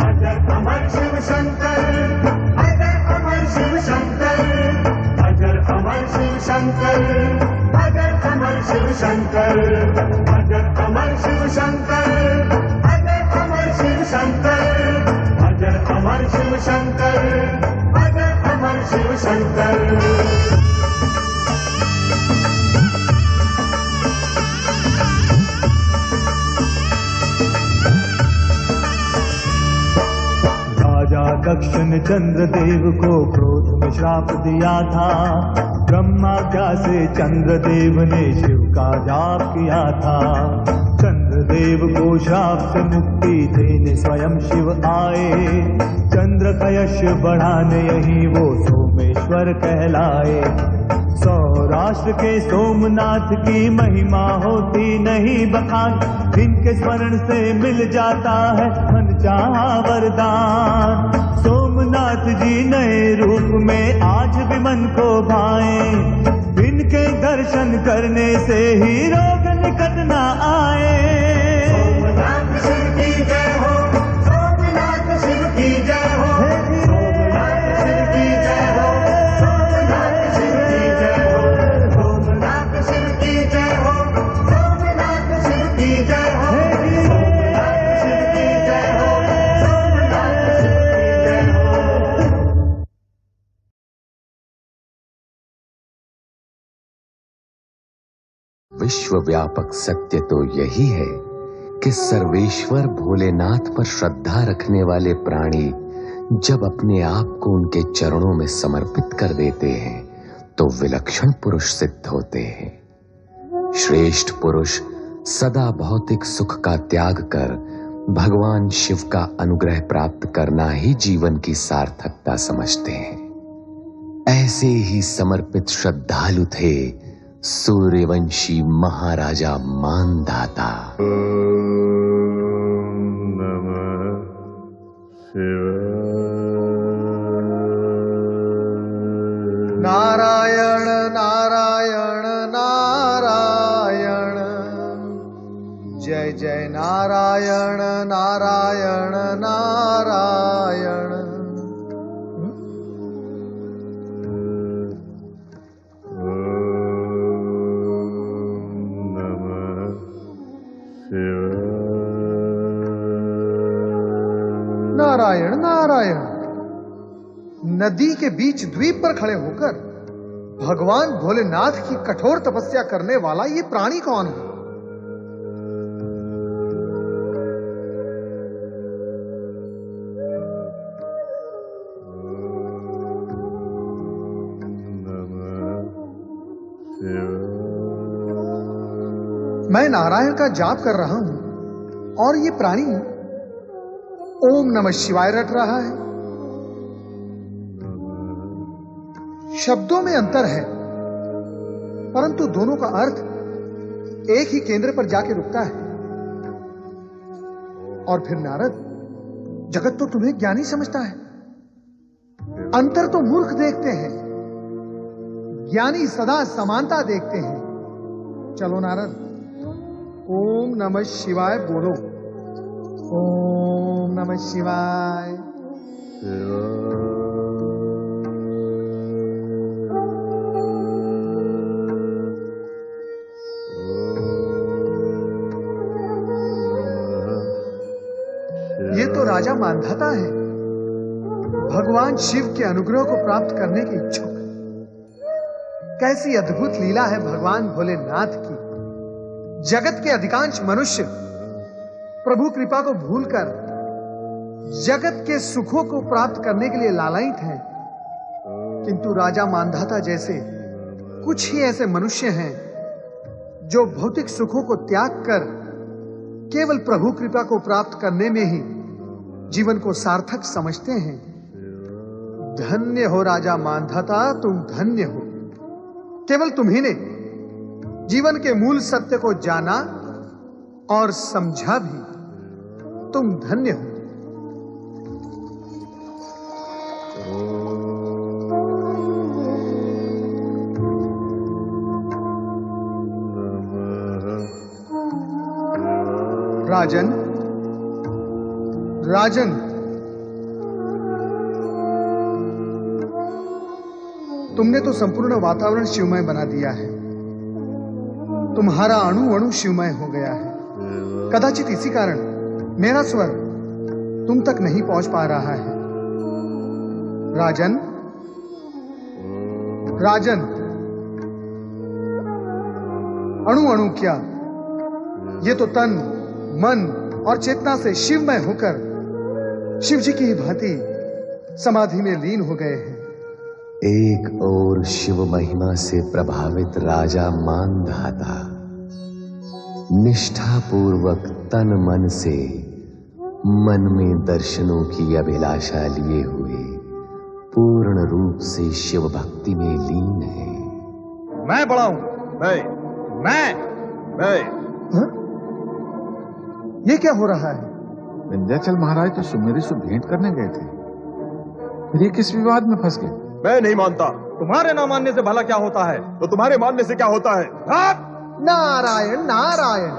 अजर अमर शिव शंकर, अजर अमर शिव शंकर, अजर अमर शिव शंकर, अजर अमर शिव शंकर, अजर अमर शिव शंकर, अजर अमर शिव शंकर, अजर अमर शिव शंकर, अजर अमर शिव शंकर। राजा दक्ष ने चंद्रदेव को क्रोध में श्राप दिया था, ब्रह्माज्ञा से चंद्रदेव ने शिव का जाप किया था। चंद्रदेव को शाप से मुक्ति देने स्वयं शिव आए, चंद्र का यश बढ़ाने यही वो सोमेश्वर कहलाए। सौराष्ट्र के सोमनाथ की महिमा होती नहीं बखान, जिनके स्मरण से मिल जाता है मन चाहा वरदान। सोमनाथ जी नए रूप में आज भी मन को भाए, इनके दर्शन करने से ही रोग निकट न आए। सोमनाथ शिव की जय हो, सोमनाथ शिव की जय हो, सोमनाथ शिव की जय हो, सोमनाथ शिव की जय हो, सोमनाथ शिव की जय हो, सोमनाथ शिव की जय हो, सोमनाथ शिव की जय हो, सोमनाथ शिव की जय हो। विश्वव्यापक सत्य तो यही है कि सर्वेश्वर भोलेनाथ पर श्रद्धा रखने वाले प्राणी जब अपने आप को उनके चरणों में समर्पित कर देते हैं तो विलक्षण पुरुष सिद्ध होते हैं। श्रेष्ठ पुरुष सदा भौतिक सुख का त्याग कर भगवान शिव का अनुग्रह प्राप्त करना ही जीवन की सार्थकता समझते हैं। ऐसे ही समर्पित श्रद्धालु थे सूर्यवंशी महाराजा मानधाता। नारायण नारायण नारायण, जय जय नारायण नारायण नारायण। नारायण नारायण। नदी के बीच द्वीप पर खड़े होकर भगवान भोलेनाथ की कठोर तपस्या करने वाला ये प्राणी कौन है? मैं नारायण का जाप कर रहा हूं और ये प्राणी ओम नमः शिवाय रट रहा है। शब्दों में अंतर है परंतु दोनों का अर्थ एक ही केंद्र पर जाके रुकता है। और फिर नारद, जगत तो तुम्हें ज्ञानी समझता है, अंतर तो मूर्ख देखते हैं, ज्ञानी सदा समानता देखते हैं। चलो नारद, ओम नमः शिवाय बोलो। ओम नमः शिवाय। ये तो राजा मानधाता है, भगवान शिव के अनुग्रह को प्राप्त करने के इच्छुक। कैसी अद्भुत लीला है भगवान भोलेनाथ की। जगत के अधिकांश मनुष्य प्रभु कृपा को भूलकर जगत के सुखों को प्राप्त करने के लिए लालायित हैं, किंतु राजा मानधाता जैसे कुछ ही ऐसे मनुष्य हैं जो भौतिक सुखों को त्याग कर केवल प्रभु कृपा को प्राप्त करने में ही जीवन को सार्थक समझते हैं। धन्य हो राजा मानधाता, तुम धन्य हो। केवल तुम्ही ने जीवन के मूल सत्य को जाना और समझा भी। तुम धन्य हो। राजन, राजन, तुमने तो संपूर्ण वातावरण शिवमय बना दिया है। तुम्हारा अणु अणु शिवमय हो गया है। कदाचित इसी कारण मेरा स्वर तुम तक नहीं पहुंच पा रहा है। राजन, राजन, अणु अणु क्या, ये तो तन, मन और चेतना से शिवमय होकर शिव जी की भांति समाधि में लीन हो गए हैं। एक और शिव महिमा से प्रभावित राजा मानधाता निष्ठापूर्वक तन मन से मन में दर्शनों की अभिलाषा लिए हुए पूर्ण रूप से शिव भक्ति में लीन है। मैं बड़ा हूं। मैं हाँ? ये क्या हो रहा है? विंध्याचल महाराज तो सुमेरु से भेंट करने गए थे, फिर ये किस विवाद में फंस गए? मैं नहीं मानता। तुम्हारे ना मानने से भला क्या होता है? तो तुम्हारे मानने से क्या होता है? नारायण नारायण,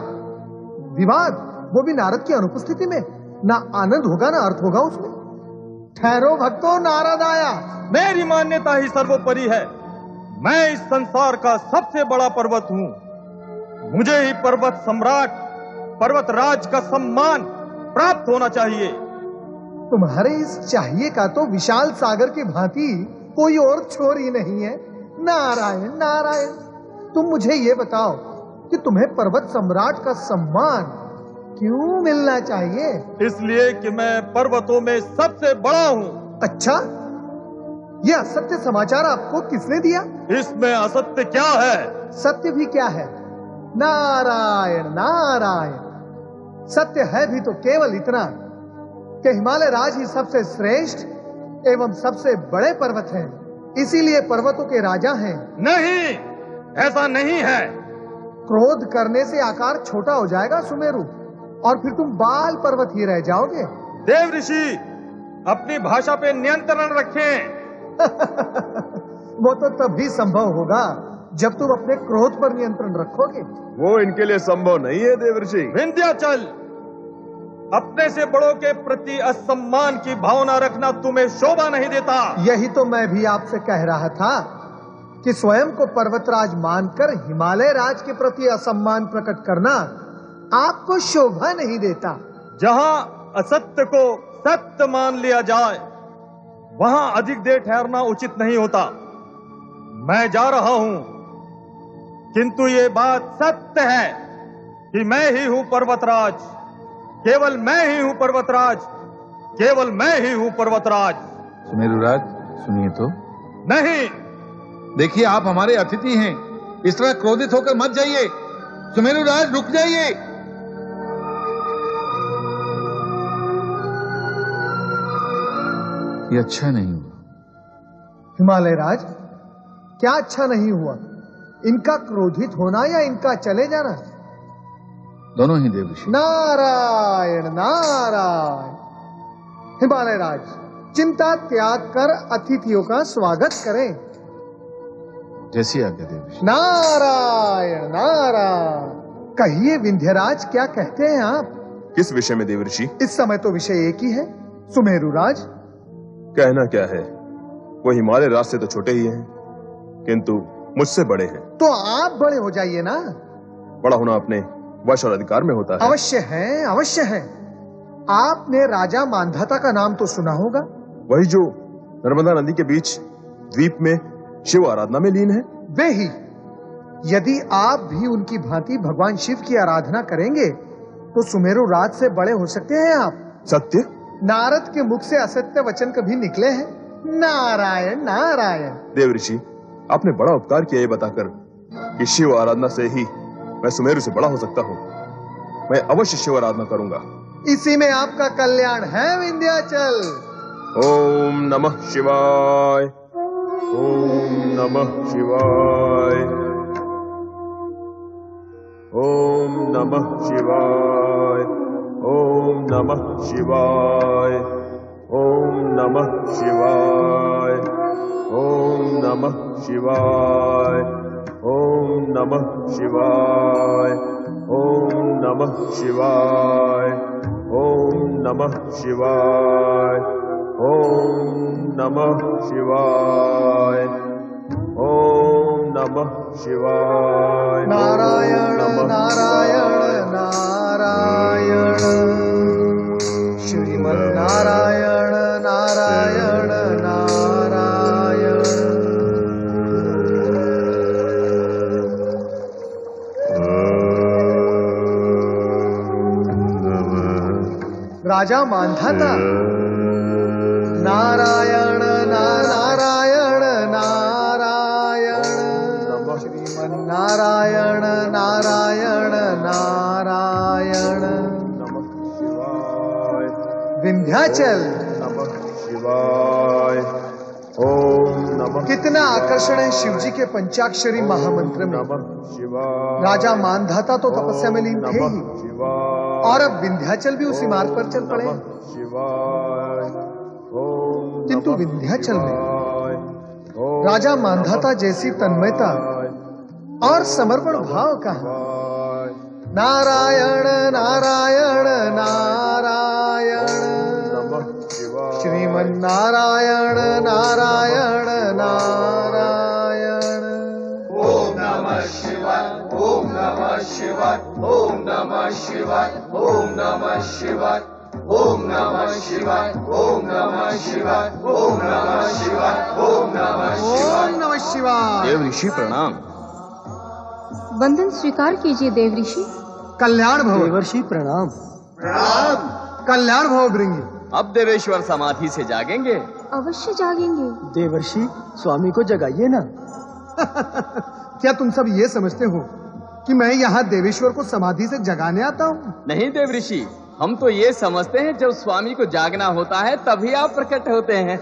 विवाद, वो भी नारद की अनुपस्थिति में। ना आनंद होगा ना अर्थ होगा उसमें। ठहरो भक्तों, नारद आया। मेरी मान्यता ही सर्वोपरि है। मैं इस संसार का सबसे बड़ा पर्वत हूँ। मुझे ही पर्वत सम्राट, पर्वतराज का सम्मान प्राप्त होना चाहिए। तुम्हारे इस चाहिए का तो विशाल सागर की भांति कोई और छोर ही नहीं है। नारायण नारायण, तुम मुझे ये बताओ कि तुम्हें पर्वत सम्राट का सम्मान क्यों मिलना चाहिए? इसलिए कि मैं पर्वतों में सबसे बड़ा हूँ। अच्छा, यह असत्य समाचार आपको किसने दिया? इसमें असत्य क्या है? सत्य भी क्या है? नारायण नारायण, सत्य है भी तो केवल इतना कि हिमालय राज ही सबसे श्रेष्ठ एवं सबसे बड़े पर्वत हैं, इसीलिए पर्वतों के राजा हैं। नहीं, ऐसा नहीं है। क्रोध करने से आकार छोटा हो जाएगा सुमेरु, और फिर तुम बाल पर्वत ही रह जाओगे। देव ऋषि, अपनी भाषा पे नियंत्रण रखें। वो तो तभी संभव होगा जब तुम अपने क्रोध पर नियंत्रण रखोगे। वो इनके लिए संभव नहीं है देव ऋषि। विंध्याचल, अपने से बड़ों के प्रति असम्मान की भावना रखना तुम्हें शोभा नहीं देता। यही तो मैं भी आपसे कह रहा था कि स्वयं को पर्वतराज मानकर हिमालय राज के प्रति असम्मान प्रकट करना आपको शोभा नहीं देता। जहां असत्य को सत्य मान लिया जाए, वहां अधिक देर ठहरना उचित नहीं होता। मैं जा रहा हूं, किंतु ये बात सत्य है कि मैं ही हूं पर्वतराज। केवल मैं ही हूं पर्वतराज, केवल मैं ही हूं पर्वतराज। सुमेरुराज, सुनिए तो। नहीं, देखिए, आप हमारे अतिथि हैं, इस तरह क्रोधित होकर मत जाइए। सुमेरुराज, रुक जाइए। ये अच्छा नहीं हुआ। हिमालय राज, क्या अच्छा नहीं हुआ? इनका क्रोधित होना या इनका चले जाना? दोनों ही देव ऋषि। नारायण नारायण। हिमालय राज, चिंता त्याग कर अतिथियों का स्वागत करें। जैसी आज्ञा देव ऋषि। नारायण नारायण। कहिए विंध्यराज, क्या कहते हैं आप? किस विषय में देव ऋषि? इस समय तो विषय एक ही है, सुमेरुराज। कहना क्या है, वो हिमालय राज से तो छोटे ही हैं, किंतु मुझसे बड़े हैं। तो आप बड़े हो जाइए ना। बड़ा होना अपने वश और अधिकार में होता है। अवश्य है, अवश्य है। आपने राजा मानधाता का नाम तो सुना होगा। वही जो नर्मदा नदी के बीच द्वीप में शिव आराधना में लीन है। वे ही। यदि आप भी उनकी भांति भगवान शिव की आराधना करेंगे तो सुमेरु राज से बड़े हो सकते हैं आप। सत्य? नारद के मुख से असत्य वचन कभी निकले हैं? नारायण नारायण। देव ऋषि, आपने बड़ा उपकार किया ये बताकर कि शिव आराधना से ही मैं सुमेरु से बड़ा हो सकता हूँ। मैं अवश्य शिव आराधना करूंगा। इसी में आपका कल्याण है विंध्याचल। ओम नमः शिवाय, ओम नमः शिवाय, ओम नमः शिवाय, ओम नमः शिवाय, ओम नमः शिवाय, ओम नमः शिवाय, ओम नमः शिवाय, ओम नमः शिवाय, ओम नमः शिवाय, ओम नमः शिवाय, ओम नमः शिवाय। नारायण नारायण नारायण, श्रीमन्नारायण नारायण नारायण। राजा मानधाता, नारायण नारायण नारायण, श्रीमन्नारायण नारायण नारायण। नारायण विंध्याचल शिवाय। ओम नमः। कितना आकर्षण है शिव जी के पंचाक्षरी महामंत्र में। राजा मानधाता तो तपस्या में लीन थे ही, और अब विंध्याचल भी उसी मार्ग पर चल पड़े। किंतु विंध्याचल में राजा मानधाता जैसी तन्मयता और समर्पण भाव कहाँ। नारायण नारायण नारायण श्रीमन नारायण नारायण नारायण। ओम नमः शिवाय, ओम नमः शिवाय, ओम नमः शिवाय, ओम नमः शिवाय, ओम नमः शिवाय, ओम नमः शिवाय, ओम नमः शिवाय, ओम नमः शिवाय। ओम नमः शिवाय। देव ऋषि प्रणाम। वंदन स्वीकार कीजिए देव ऋषि। कल्याण भव। देवर्षि प्रणाम। प्रणाम। कल्याण भव भृंगी। अब देवेश्वर समाधि से जागेंगे? अवश्य जागेंगे। देवर्षि स्वामी को जगाइए ना। क्या तुम सब ये समझते हो कि मैं यहाँ देवेश्वर को समाधि से जगाने आता हूँ? नहीं देव ऋषि, हम तो ये समझते हैं जब स्वामी को जागना होता है तभी आप प्रकट होते हैं।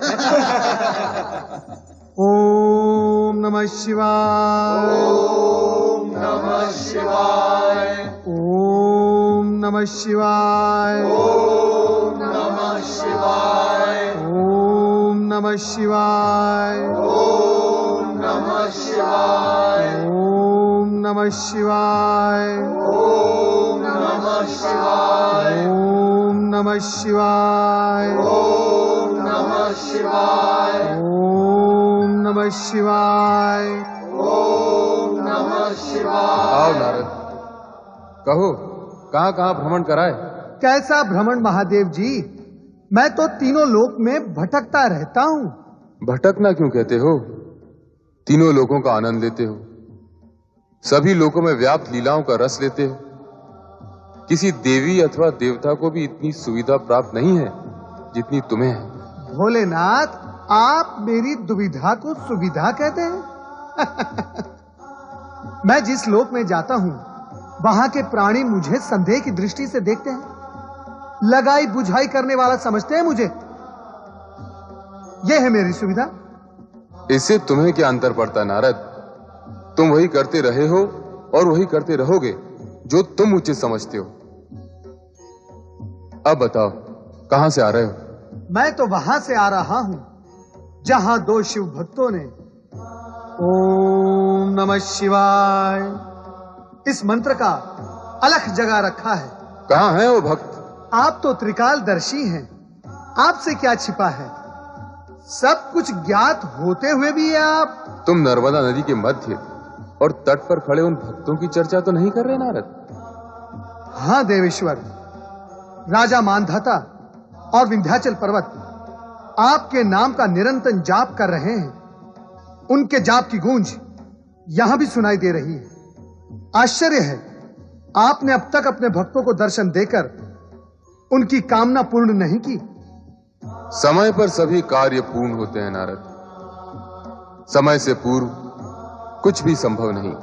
ओम नमः शिवाय। ओम नमः शिवाय। ओम नमः शिवाय। ओम नमः शिवाय। ओम नमः शिवाय। ओम नमः शिवाय। ओम नमः शिवाय। ओम नमः शिवाय। ओम नमः शिवाय। ओम नमः शिवाय। ओम नमः शिवाय। ओम नमः शिवाय। आओ नारद, कहो कहाँ कहाँ भ्रमण कराए? कैसा भ्रमण महादेव जी, मैं तो तीनों लोक में भटकता रहता हूँ। भटकना क्यों कहते हो? तीनों लोकों का आनंद लेते हो, सभी लोकों में व्याप्त लीलाओं का रस लेते हो। किसी देवी अथवा देवता को भी इतनी सुविधा प्राप्त नहीं है जितनी तुम्हें है। भोलेनाथ, आप मेरी दुविधा को सुविधा कहते हैं? मैं जिस लोक में जाता हूँ वहां के प्राणी मुझे संदेह की दृष्टि से देखते हैं, लगाई बुझाई करने वाला समझते हैं मुझे। यह है मेरी सुविधा। इससे तुम्हें क्या अंतर पड़ता नारद? तुम वही करते रहे हो और वही करते रहोगे जो तुम उचित समझते हो। अब बताओ कहां से आ रहे हो? मैं तो वहां से आ रहा हूं जहां दो शिव भक्तों ने ओम नमः शिवाय इस मंत्र का अलख जगा रखा है। कहां है वो भक्त? आप तो त्रिकालदर्शी हैं, आपसे क्या छिपा है? सब कुछ ज्ञात होते हुए भी आप। तुम नर्मदा नदी के मध्य और तट पर खड़े उन भक्तों की चर्चा तो नहीं कर रहे नारद? हां देवेश्वर, राजा मानधाता और विंध्याचल पर्वत आपके नाम का निरंतर जाप कर रहे हैं। उनके जाप की गूंज यहां भी सुनाई दे रही है। आश्चर्य है, आपने अब तक अपने भक्तों को दर्शन देकर उनकी कामना पूर्ण नहीं की। समय पर सभी कार्य पूर्ण होते हैं नारद, समय से पूर्व कुछ भी संभव नहीं।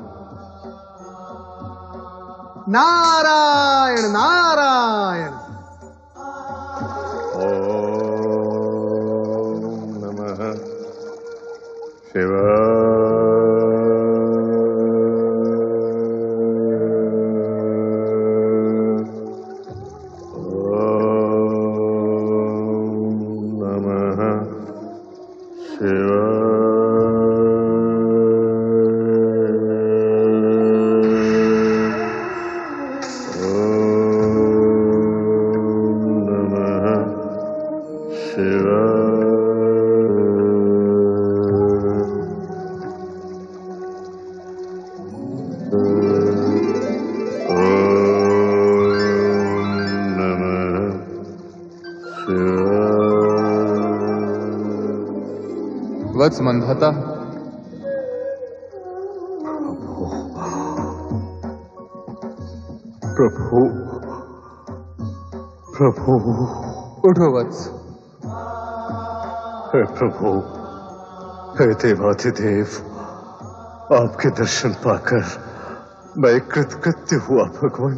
नारायण नारायण। ओम नमः शिवाय। वत्स मंधाता, प्रभु प्रभु। उठो वत्स। हे प्रभु, हे देवाधिदेव, आपके दर्शन पाकर मैं कृतकृत्य हुआ भगवान।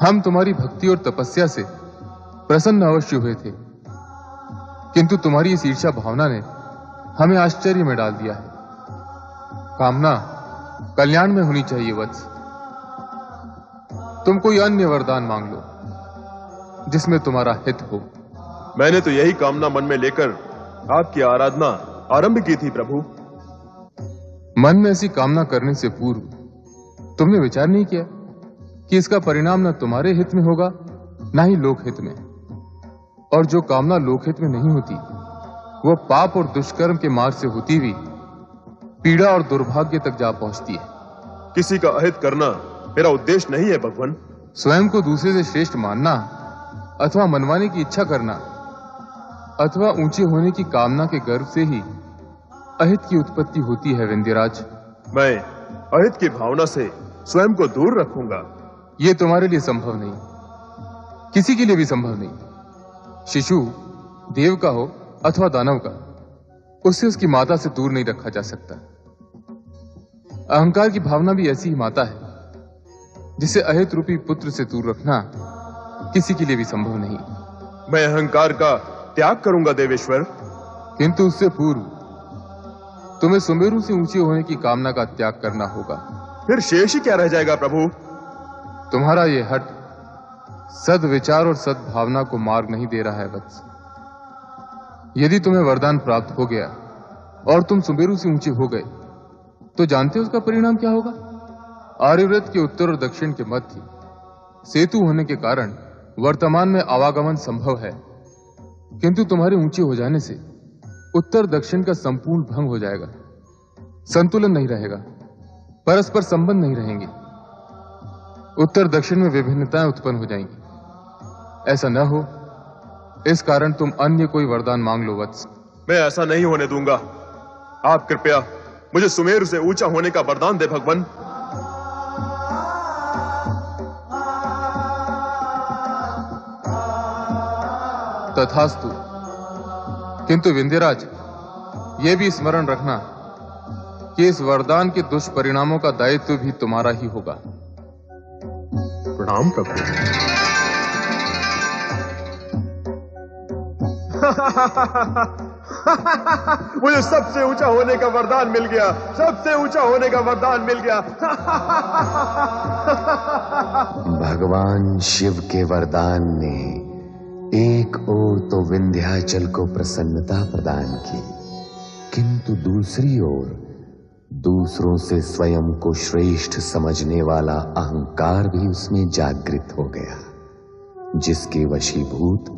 हम तुम्हारी भक्ति और तपस्या से प्रसन्न अवश्य हुए थे, किंतु तुम्हारी इस ईर्ष्या भावना ने हमें आश्चर्य में डाल दिया है। कामना कल्याण में होनी चाहिए वत्स। तुम कोई अन्य वरदान मांग लो जिसमें तुम्हारा हित हो। मैंने तो यही कामना मन में लेकर आपकी आराधना आरंभ की थी प्रभु। मन में ऐसी कामना करने से पूर्व तुमने विचार नहीं किया कि इसका परिणाम न तुम्हारे हित में होगा न ही लोकहित में। और जो कामना लोकहित में नहीं होती वो पाप और दुष्कर्म के मार्ग से होती हुई पीड़ा और दुर्भाग्य तक जा पहुंचती है। किसी का अहित करना मेरा उद्देश्य नहीं है भगवान। स्वयं को दूसरे से श्रेष्ठ मानना अथवा मनवाने की इच्छा करना अथवा ऊंचे होने की कामना के गर्व से ही अहित की उत्पत्ति होती है विंध्यराज। मैं अहित की भावना से स्वयं को दूर रखूंगा। यह तुम्हारे लिए संभव नहीं, किसी के लिए भी संभव नहीं। शिशु देव का हो अथवा दानव का, उससे उसकी माता से दूर नहीं रखा जा सकता। अहंकार की भावना भी ऐसी ही माता है जिसे अहित रूपी पुत्र से दूर रखना किसी के लिए भी संभव नहीं। मैं अहंकार का त्याग करूंगा देवेश्वर, किंतु उससे पूर्व तुम्हें सुमेरु से ऊंचे होने की कामना का त्याग करना होगा। फिर शेष ही क्या रह जाएगा प्रभु? तुम्हारा यह हट सद्विचार और सद्भावना को मार्ग नहीं दे रहा है वत्स। यदि तुम्हें वरदान प्राप्त हो गया और तुम सुमेरु से ऊंचे हो गए तो जानते हो उसका परिणाम क्या होगा? आर्यव्रत के उत्तर और दक्षिण के मध्य सेतु होने के कारण वर्तमान में आवागमन संभव है, किंतु तुम्हारे ऊंचे हो जाने से उत्तर दक्षिण का संपूर्ण भंग हो जाएगा। संतुलन नहीं रहेगा, परस्पर संबंध नहीं रहेंगे, उत्तर दक्षिण में विभिन्नताएं उत्पन्न हो जाएंगी। ऐसा न हो, इस कारण तुम अन्य कोई वरदान मांग लो वत्स। मैं ऐसा नहीं होने दूंगा। आप कृपया मुझे सुमेरु से ऊंचा होने का वरदान दे भगवान। तथास्तु, किंतु विंध्यराज यह भी स्मरण रखना कि इस वरदान के दुष्परिणामों का दायित्व भी तुम्हारा ही होगा। प्रणाम प्रभु। मुझे सबसे ऊंचा होने का वरदान मिल गया, सबसे ऊंचा होने का वरदान मिल गया। भगवान शिव के वरदान ने एक ओर तो विंध्याचल को प्रसन्नता प्रदान की, किंतु दूसरी ओर दूसरों से स्वयं को श्रेष्ठ समझने वाला अहंकार भी उसमें जागृत हो गया, जिसके वशीभूत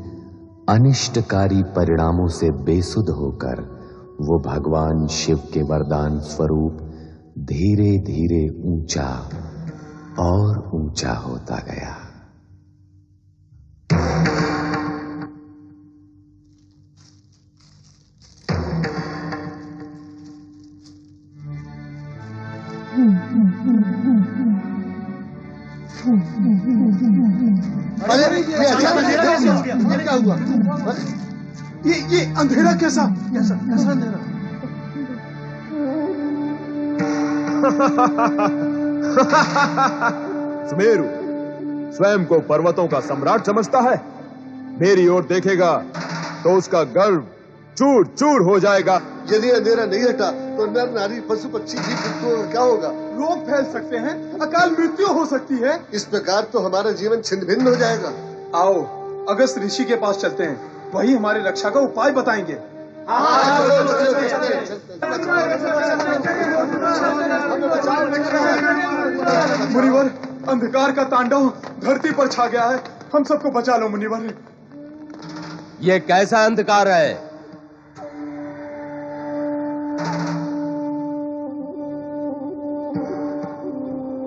अनिष्टकारी परिणामों से बेसुध होकर वो भगवान शिव के वरदान स्वरूप धीरे धीरे ऊंचा और ऊंचा होता गया। अरे ये अचानक क्या हुआ? ये अंधेरा कैसा अंधेरा? सुमेरु स्वयं को पर्वतों का सम्राट समझता है। मेरी ओर देखेगा तो उसका गर्व चूर चूर हो जाएगा। यदि अंधेरा नहीं हटा तो नर नारी पशु पक्षी जीव जंतुओं का क्या होगा? रोग फैल सकते हैं, अकाल मृत्यु हो सकती है। इस प्रकार तो हमारा जीवन छिन्न भिन्न हो जाएगा। आओ अगस्त ऋषि के पास चलते हैं, वही हमारी रक्षा का उपाय बताएंगे। मुनिवर, अंधकार का तांडव धरती पर छा गया है, हम सबको बचा लो मुनिवर। ये कैसा अंधकार है?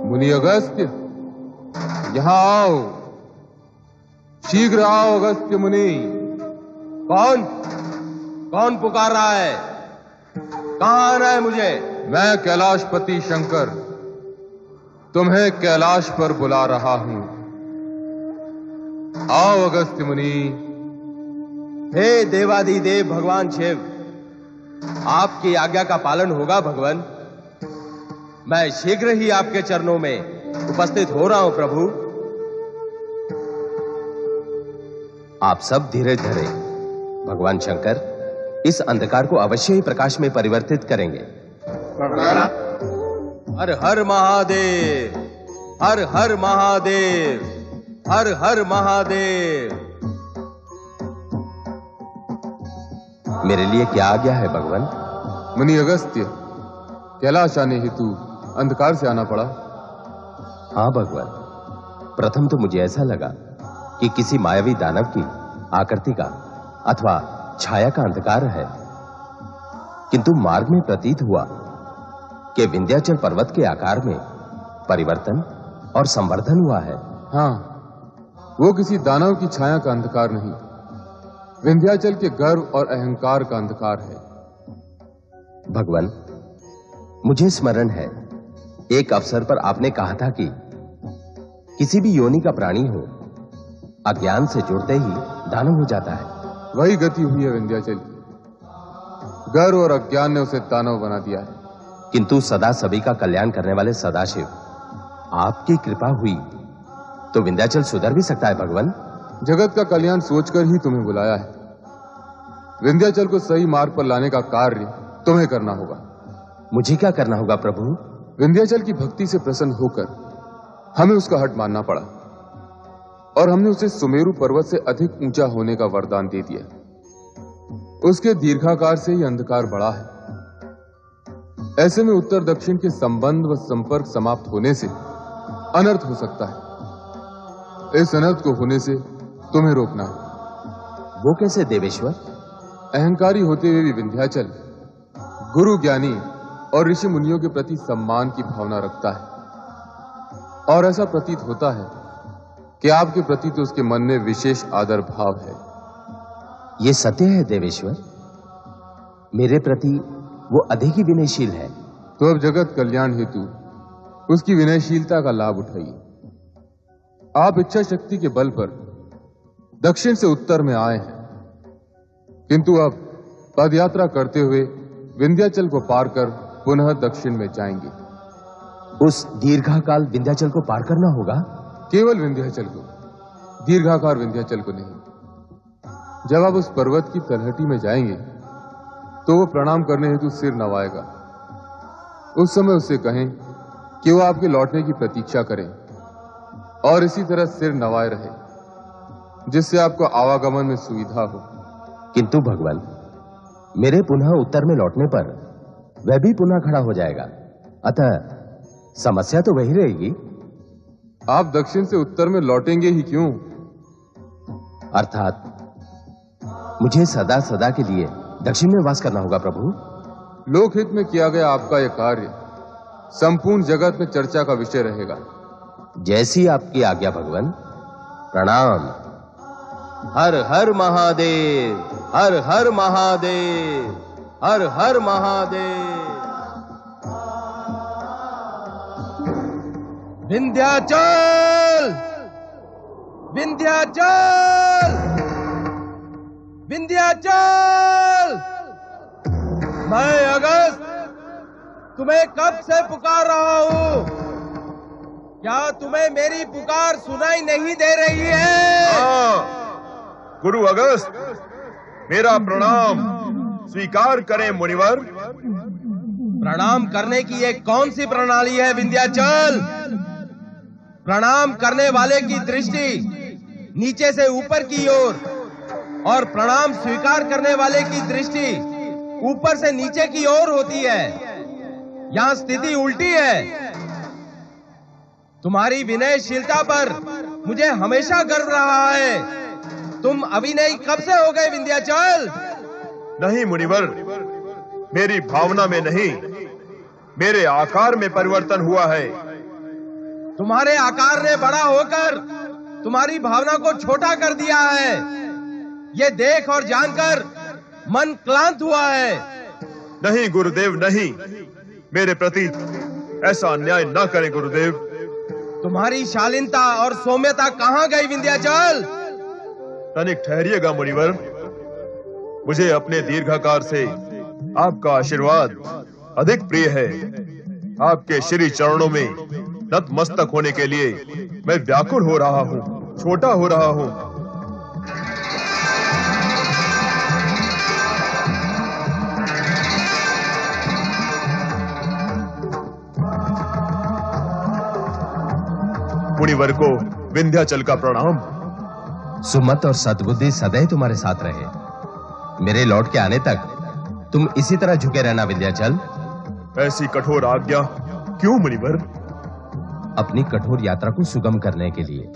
मुनि अगस्त्य, यहां आओ, शीघ्र आओ अगस्त्य मुनि। कौन पुकार रहा है? कहां आना है मुझे? मैं कैलाशपति शंकर तुम्हें कैलाश पर बुला रहा हूं। आओ अगस्त्य मुनि। हे देवाधिदेव भगवान शिव, आपकी आज्ञा का पालन होगा भगवान। मैं शीघ्र ही आपके चरणों में उपस्थित हो रहा हूं प्रभु। आप सब धीरज धरें। भगवान शंकर इस अंधकार को अवश्य ही प्रकाश में परिवर्तित करेंगे। हर हर महादेव, हर हर महादेव, हर हर महादेव। मेरे लिए क्या आज्ञा है भगवान? मुनि अगस्त्य, कैलाश आने हेतु अंधकार से आना पड़ा। हाँ भगवान, प्रथम तो मुझे ऐसा लगा कि किसी मायावी दानव की आकृति का अथवा छाया का अंधकार है, किंतु मार्ग में प्रतीत हुआ कि विंध्याचल पर्वत के आकार में परिवर्तन और संवर्धन हुआ है। हाँ, वो किसी दानव की छाया का अंधकार नहीं, विंध्याचल के गर्व और अहंकार का अंधकार है। भगवान, मुझे स्मरण है एक अवसर पर आपने कहा था कि किसी भी योनि का प्राणी हो, अज्ञान से जुड़ते ही दानव हो जाता है। वही गति हुई है विंध्याचल की। गर्व और अज्ञान ने उसे दानव बना दिया है। किंतु सदा सभी का कल्याण करने वाले सदाशिव, आपकी कृपा हुई तो विंध्याचल सुधर भी सकता है भगवान। जगत का कल्याण सोचकर ही तुम्हें बुलाया है। विंध्याचल को सही मार्ग पर लाने का कार्य तुम्हें करना होगा। मुझे क्या करना होगा प्रभु? विंध्याचल की भक्ति से प्रसन्न होकर हमें उसका हट मानना पड़ा और हमने उसे सुमेरु पर्वत से अधिक ऊंचा होने का वरदान दे दिया। उसके दीर्घाकार से ही अंधकार बढ़ा है। ऐसे में उत्तर दक्षिण के संबंध व संपर्क समाप्त होने से अनर्थ हो सकता है। इस अनर्थ को होने से तुम्हें रोकना है। वो कैसे देवेश्वर? अहंकारी होते हुए भी विंध्याचल गुरु, ज्ञानी और ऋषि मुनियों के प्रति सम्मान की भावना रखता है, और ऐसा प्रतीत होता है कि आपके प्रति तो उसके मन में विशेष आदर भाव है। ये सत्य है देवेश्वर, मेरे प्रति वो अधिक ही विनयशील है। तो अब जगत कल्याण हेतु उसकी विनयशीलता का लाभ उठाइए। आप इच्छा शक्ति के बल पर दक्षिण से उत्तर में आए हैं, किंतु अब पदयात्रा करते हुए विंध्याचल को पार कर पुनः दक्षिण में जाएंगे। उस दीर्घाकाल विंध्याचल को पार करना होगा? केवल विंध्याचल को, दीर्घाकार विंध्याचल को नहीं। जब आप उस पर्वत की तलहटी में जाएंगे तो वो प्रणाम करने हेतु सिर नवाएगा। उस समय उससे कहें कि वो आपके लौटने की प्रतीक्षा करें और इसी तरह सिर नवाए रहे, जिससे आपको आवागमन में सुविधा हो। किंतु भगवान, मेरे पुनः उत्तर में लौटने पर वह भी पुनः खड़ा हो जाएगा, अतः समस्या तो वही रहेगी। आप दक्षिण से उत्तर में लौटेंगे ही क्यों? अर्थात मुझे सदा सदा के लिए दक्षिण में वास करना होगा प्रभु। लोकहित में किया गया आपका यह कार्य संपूर्ण जगत में चर्चा का विषय रहेगा। जैसी आपकी आज्ञा भगवान। प्रणाम। हर हर महादेव, हर हर महादेव, हर हर महादेव। विंध्याचल, विंध्याचल, विंध्याचल। मैं अगस्त तुम्हें कब से पुकार रहा हूं, क्या तुम्हें मेरी पुकार सुनाई नहीं दे रही है? गुरु अगस्त, मेरा प्रणाम स्वीकार करें मुनिवर। प्रणाम करने की एक कौन सी प्रणाली है विंध्याचल? प्रणाम करने वाले की दृष्टि नीचे से ऊपर की ओर और प्रणाम स्वीकार करने वाले की दृष्टि ऊपर से नीचे की ओर होती है। यहां स्थिति उल्टी है। तुम्हारी विनयशीलता पर मुझे हमेशा गर्व रहा है। तुम अविनयी कब से हो गए विंध्याचल? नहीं मुनिवर, मेरी भावना में नहीं, मेरे आकार में परिवर्तन हुआ है। तुम्हारे आकार ने बड़ा होकर तुम्हारी भावना को छोटा कर दिया है। ये देख और जानकर मन क्लांत हुआ है। नहीं गुरुदेव, नहीं, मेरे प्रति ऐसा अन्याय न करें गुरुदेव। तुम्हारी शालीनता और सौम्यता कहां गई विंध्याचल? तनिक ठहरिएगा मुनिवर, मुझे अपने दीर्घाकार से आपका आशीर्वाद अधिक प्रिय है। आपके श्री चरणों में नतमस्तक होने के लिए मैं व्याकुल हो रहा हूँ, छोटा हो रहा हूँ। मुनिवर को विंध्याचल का प्रणाम। सुमत और सद्बुद्धि सदैव तुम्हारे साथ रहे। मेरे लौट के आने तक तुम इसी तरह झुके रहना विंध्याचल। ऐसी कठोर आज्ञा क्यों मुनिवर? अपनी कठोर यात्रा को सुगम करने के लिए।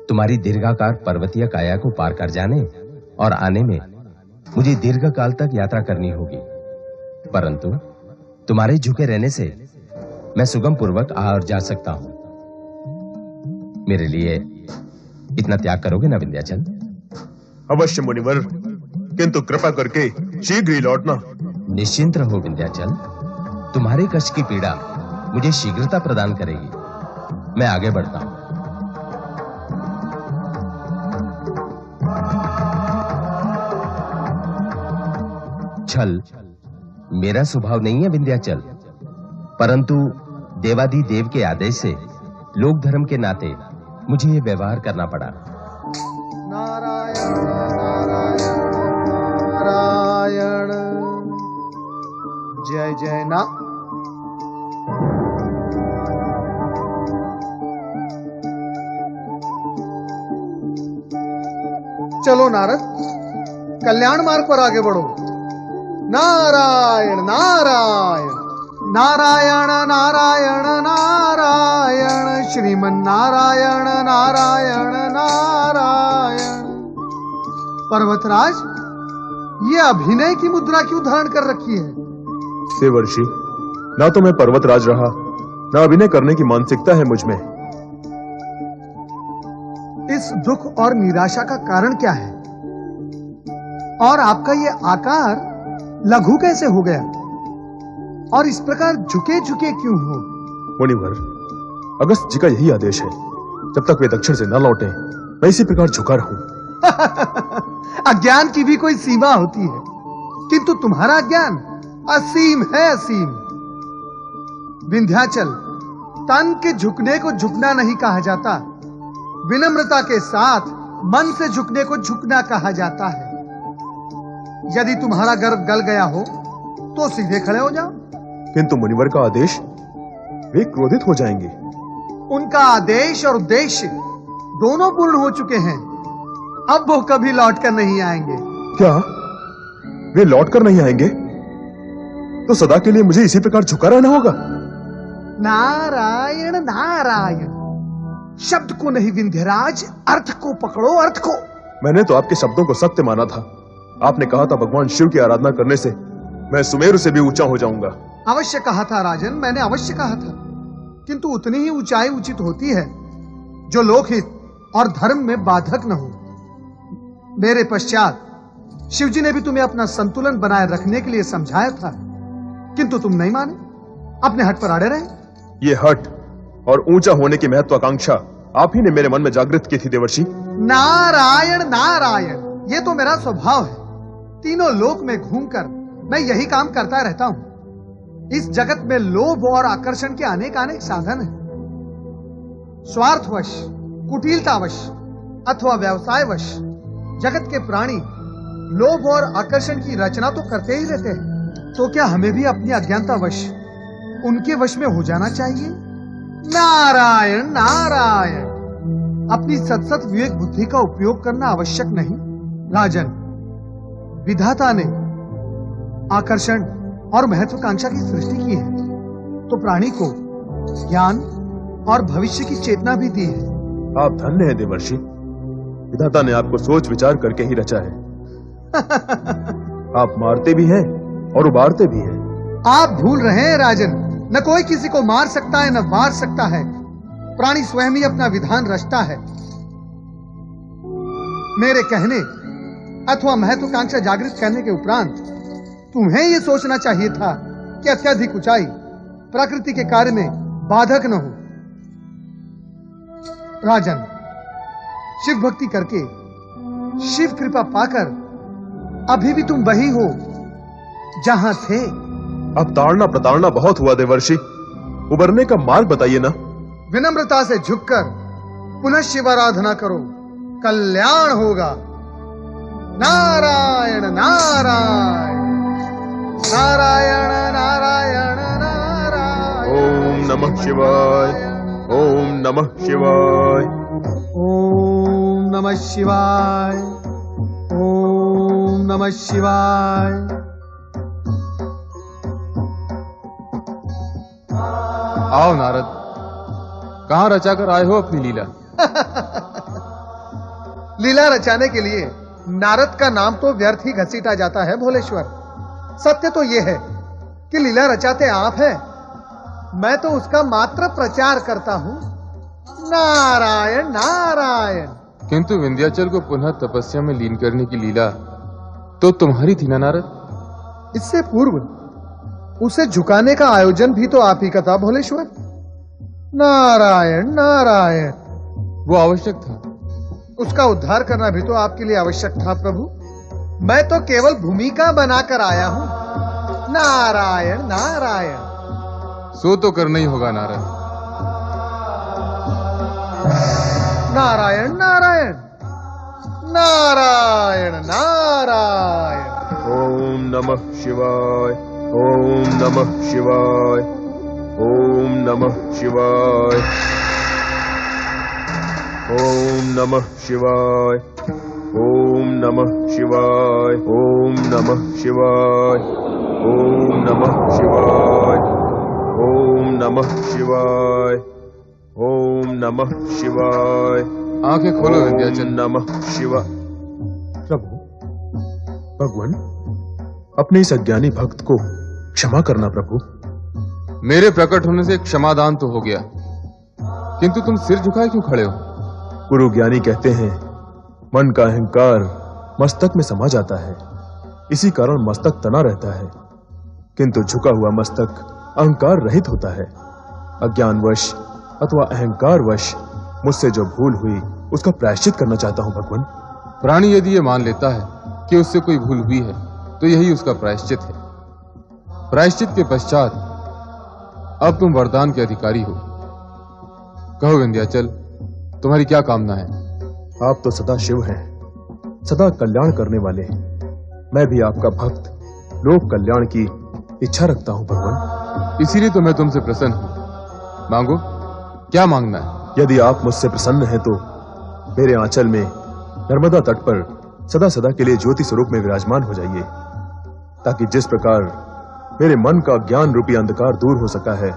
तुम्हारी दीर्घाकार पर्वतीय काया को पार कर जाने और आने में मुझे दीर्घकाल तक यात्रा करनी होगी, परंतु तुम्हारे झुके रहने से मैं सुगम पूर्वक आ और जा सकता हूं। मेरे लिए इतना त्याग करोगे ना विंध्याचल? अवश्य मुनिवर, किंतु कृपा करके शीघ्र ही लौटना। निश्चिंत रहो विंध्याचल, तुम्हारे कष्ट की पीड़ा मुझे शीघ्रता प्रदान करेगी। मैं आगे बढ़ता हूं। छल मेरा स्वभाव नहीं है विंध्याचल, परंतु देवाधिदेव के आदेश से लोक धर्म के नाते मुझे ये व्यवहार करना पड़ा। नारायण नारायण, जय जय ना। चलो नारद, कल्याण मार्ग पर आगे बढ़ो। नारायण नारायण नारायण नारायण नारायण, श्रीमन नारायण नारायण नारायण। पर्वतराज, ये अभिनय की मुद्रा क्यों धारण कर रखी है? देवर्षि, ना तो मैं पर्वतराज रहा, ना अभिनय करने की मानसिकता है मुझ में। इस दुख और निराशा का कारण क्या है? और आपका ये आकार लघु कैसे हो गया? और इस प्रकार झुके झुके क्यों हो? मुनिवर, अगस्त जी का यही आदेश है, जब तक वे दक्षिण से न लौटे मैं इसी प्रकार झुका रहूं। अज्ञान की भी कोई सीमा होती है, किंतु तुम्हारा ज्ञान असीम है, असीम। विंध्याचल, तन के झुकने को झुकना नहीं कहा जाता, विनम्रता के साथ मन से झुकने को झुकना कहा जाता है। यदि तुम्हारा गर्व गल गया हो तो सीधे खड़े हो जाओ। किंतु मुनिवर का आदेश, वे क्रोधित हो जाएंगे। उनका आदेश और उद्देश्य दोनों पूर्ण हो चुके हैं, अब वो कभी लौटकर नहीं आएंगे। क्या वे लौटकर नहीं आएंगे? तो सदा के लिए मुझे इसी प्रकार झुका रहना होगा। नारायण नारायण, शब्द को नहीं विंध्यराज, अर्थ को पकड़ो, अर्थ को। मैंने तो आपके शब्दों को सत्य माना था। आपने कहा था भगवान शिव की आराधना करने से मैं सुमेरु से भी ऊंचा हो जाऊंगा। अवश्य कहा था राजन, मैंने अवश्य कहा था, किंतु उतनी ही ऊंचाई उचित होती है जो लोकहित और धर्म में बाधक न हो। मेरे पश्चात शिवजी ने भी तुम्हें अपना संतुलन बनाए रखने के लिए समझाया था, किंतु तुम नहीं माने, अपने हट पर अड़े रहे। ये हट और ऊंचा होने की महत्वाकांक्षा आप ही ने मेरे मन में जागृत की थी देवर्षि। नारायण नारायण, ये तो मेरा स्वभाव है। तीनों लोक में घूमकर मैं यही काम करता रहता हूं। इस जगत में लोभ और आकर्षण के अनेक अनेक साधन हैं। स्वार्थवश, कुटिलतावश अथवा व्यवसायवश जगत के प्राणी लोभ और आकर्षण की रचना तो करते ही रहते हैं। तो क्या हमें भी अपनी अज्ञानतावश उनके वश में हो जाना चाहिए? नारायण नारायण, अपनी सतसत विवेक बुद्धि का उपयोग करना आवश्यक नहीं। राजन, विधाता ने आकर्षण और महत्वाकांक्षा की सृष्टि की है, तो प्राणी को ज्ञान और भविष्य की चेतना भी दी है। आप धन्य हैं देवर्षि, विधाता ने आपको सोच विचार करके ही रचा है। आप मारते भी हैं और उबारते भी हैं। आप भूल रहे हैं राजन, न कोई किसी को मार सकता है न मार सकता है। प्राणी स्वयं ही अपना विधान रचता है। मेरे कहने अथवा महत्वाकांक्षा जागृत करने के उपरांत तुम्हें यह सोचना चाहिए था कि अत्यधिक ऊंचाई प्रकृति के कार्य में बाधक न हो। राजन, शिव भक्ति करके शिव कृपा पाकर अभी भी तुम वही हो जहां थे। अब ताड़ना प्रताड़ना बहुत हुआ देवर्षि, उबरने का मार्ग बताइए ना। विनम्रता से झुककर पुनः शिवाराधना करो, कल्याण होगा। नारायण नारायण नारायण नारायण नारायण। ओम नमः शिवाय, ओम नमः शिवाय। ओम नमः शिवाय। ओम नमः शिवाय। आओ नारद, कहाँ रचाकर आए हो अपनी लीला? लीला रचाने के लिए नारद का नाम तो व्यर्थ ही घसीटा जाता है भोलेश्वर। सत्य तो यह है कि लीला रचाते आप हैं, मैं तो उसका मात्र प्रचार करता हूं। नारायण नारायण। किंतु विंध्याचल को पुनः तपस्या में लीन करने की लीला तो तुम्हारी थी ना नारद? इससे पूर्व उसे झुकाने का आयोजन भी तो आप ही का था भोलेश्वर। नारायण नारायण। वो आवश्यक था। उसका उद्धार करना भी तो आपके लिए आवश्यक था प्रभु। मैं तो केवल भूमिका बनाकर आया हूं। नारायण नारायण। सो तो करना ही होगा नारद। नारायण नारायण। नारायण नारायण। ओम नमः शिवाय। ओम नमः शिवाय। ओम नमः शिवाय। ओम नमः शिवाय। ओम नमः शिवाय। ओम नमः शिवाय। ओम नमः शिवाय। ओम नमः शिवाय। ओम नमः शिवाय। आंखें खोलो विंध्याचल। नमः शिवाय। प्रभु, भगवान, अपने इस अज्ञानी भक्त को क्षमा करना प्रभु। मेरे प्रकट होने से क्षमादान तो हो गया, किंतु तुम सिर झुकाए क्यों खड़े हो? गुरु ज्ञानी कहते हैं मन का अहंकार मस्तक में समा जाता है, इसी कारण मस्तक तना रहता है, किंतु झुका हुआ मस्तक अहंकार रहित होता है। अज्ञानवश अथवा अहंकारवश मुझसे जो भूल हुई उसका प्रायश्चित करना चाहता हूं भगवान। प्राणी यदि ये मान लेता है कि उससे कोई भूल हुई है तो यही उसका प्रायश्चित है। प्रायश्चित के पश्चात अब तुम वरदान के अधिकारी हो। कहो विंध्याचल, तुम्हारी क्या कामना है? आप तो सदा शिव हैं, सदा कल्याण करने वाले। मैं भी आपका भक्त, लोक कल्याण की इच्छा रखता हूं भगवान। इसीलिए तो मैं तुमसे प्रसन्न हूं। मांगो, क्या मांगना है? यदि आप मुझसे प्रसन्न हैं तो मेरे आंचल में नर्मदा तट पर सदा सदा के लिए ज्योति स्वरूप में विराजमान हो जाइए, ताकि जिस प्रकार मेरे मन का ज्ञान रूपी अंधकार दूर हो सका है,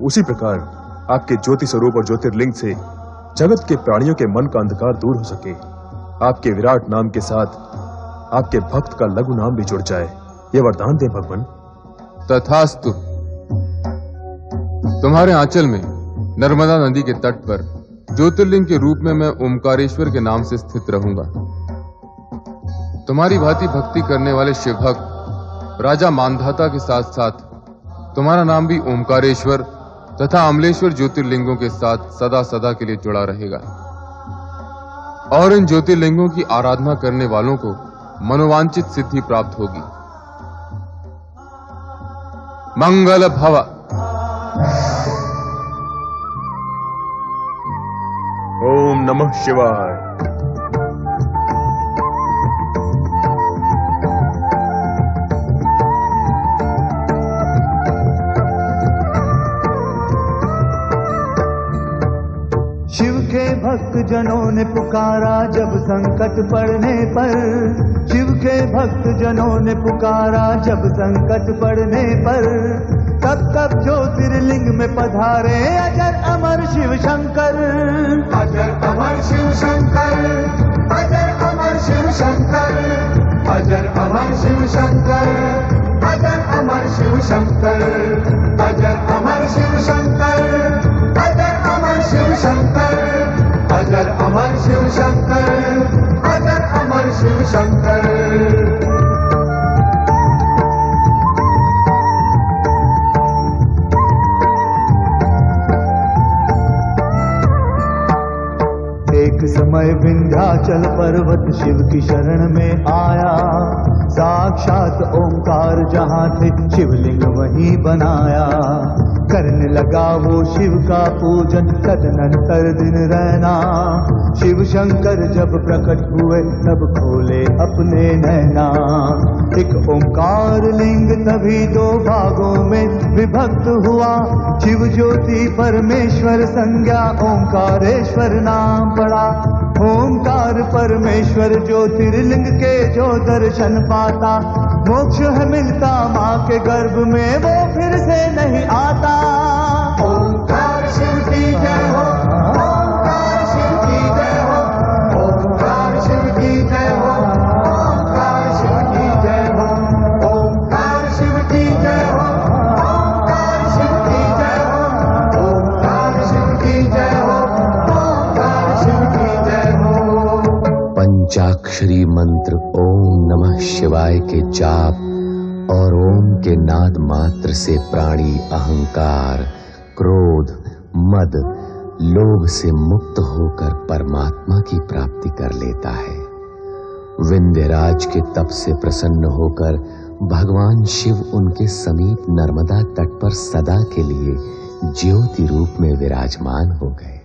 उसी प्रकार आपके ज्योति स्वरूप और ज्योतिर्लिंग से जगत के प्राणियों के मन का अंधकार दूर हो सके। आपके विराट नाम के साथ आपके भक्त का लघु नाम भी जुड़ जाए, यह वरदान दे भगवान। तथास्तु। तुम्हारे आंचल में नर्मदा नदी के तट पर ज्योतिर्लिंग के रूप में मैं ओमकारेश्वर के नाम से स्थित रहूंगा। तुम्हारी भांति भक्ति करने वाले शिव भक्त राजा मानधाता के साथ साथ तुम्हारा नाम भी ओमकारेश्वर तथा अमलेश्वर ज्योतिर्लिंगों के साथ सदा सदा के लिए जुड़ा रहेगा, और इन ज्योतिर्लिंगों की आराधना करने वालों को मनोवांछित सिद्धि प्राप्त होगी। मंगल भव। ओम नमः शिवाय। शिव के भक्त जनों ने पुकारा जब संकट पड़ने पर, शिव के भक्त जनों ने पुकारा जब संकट पड़ने पर, तब तब ज्योतिर्लिंग में पधारे अजर अमर शिव शंकर। अजर अमर शिव शंकर। अजर अमर शिव शंकर। अजर अमर शिव शंकर। अजर अमर शिव शंकर। अजर अमर शिव शंकर। अजर अमर शिव शंकर। अजर अमर शिव शंकर। अजर अमर शिव शंकर। एक समय विंध्याचल पर्वत शिव की शरण में आया, साक्षात ओंकार जहाँ थे शिवलिंग वहीं बनाया। करने लगा वो शिव का पूजन तदनंतर दिन रहना, शिव शंकर जब प्रकट हुए तब खोले अपने नैना। एक ओंकार लिंग तभी दो भागों में विभक्त हुआ। शिव ज्योति परमेश्वर संज्ञा ओंकारेश्वर नाम पड़ा। ओंकार परमेश्वर ज्योतिर्लिंग के जो दर्शन पाता, मोक्ष है मिलता माँ के गर्भ में, वो फिर से नहीं आता। ओंकार शिव की जय हो, ओंकार शिव की जय हो, ओंकार शिव की जय हो, ओंकार शिव की जय हो, ओंकार शिव की जय हो, ओंकार शिव की जय हो, ओंकार शिव की जय हो, ओंकार शिव की जय हो। पंचाक्षरी मंत्र ओम नमः शिवाय के जाप और ओम के नाद मात्र से प्राणी अहंकार, क्रोध, मद, लोभ से मुक्त होकर परमात्मा की प्राप्ति कर लेता है। विंध्यराज के तप से प्रसन्न होकर भगवान शिव उनके समीप नर्मदा तट पर सदा के लिए ज्योति रूप में विराजमान हो गए।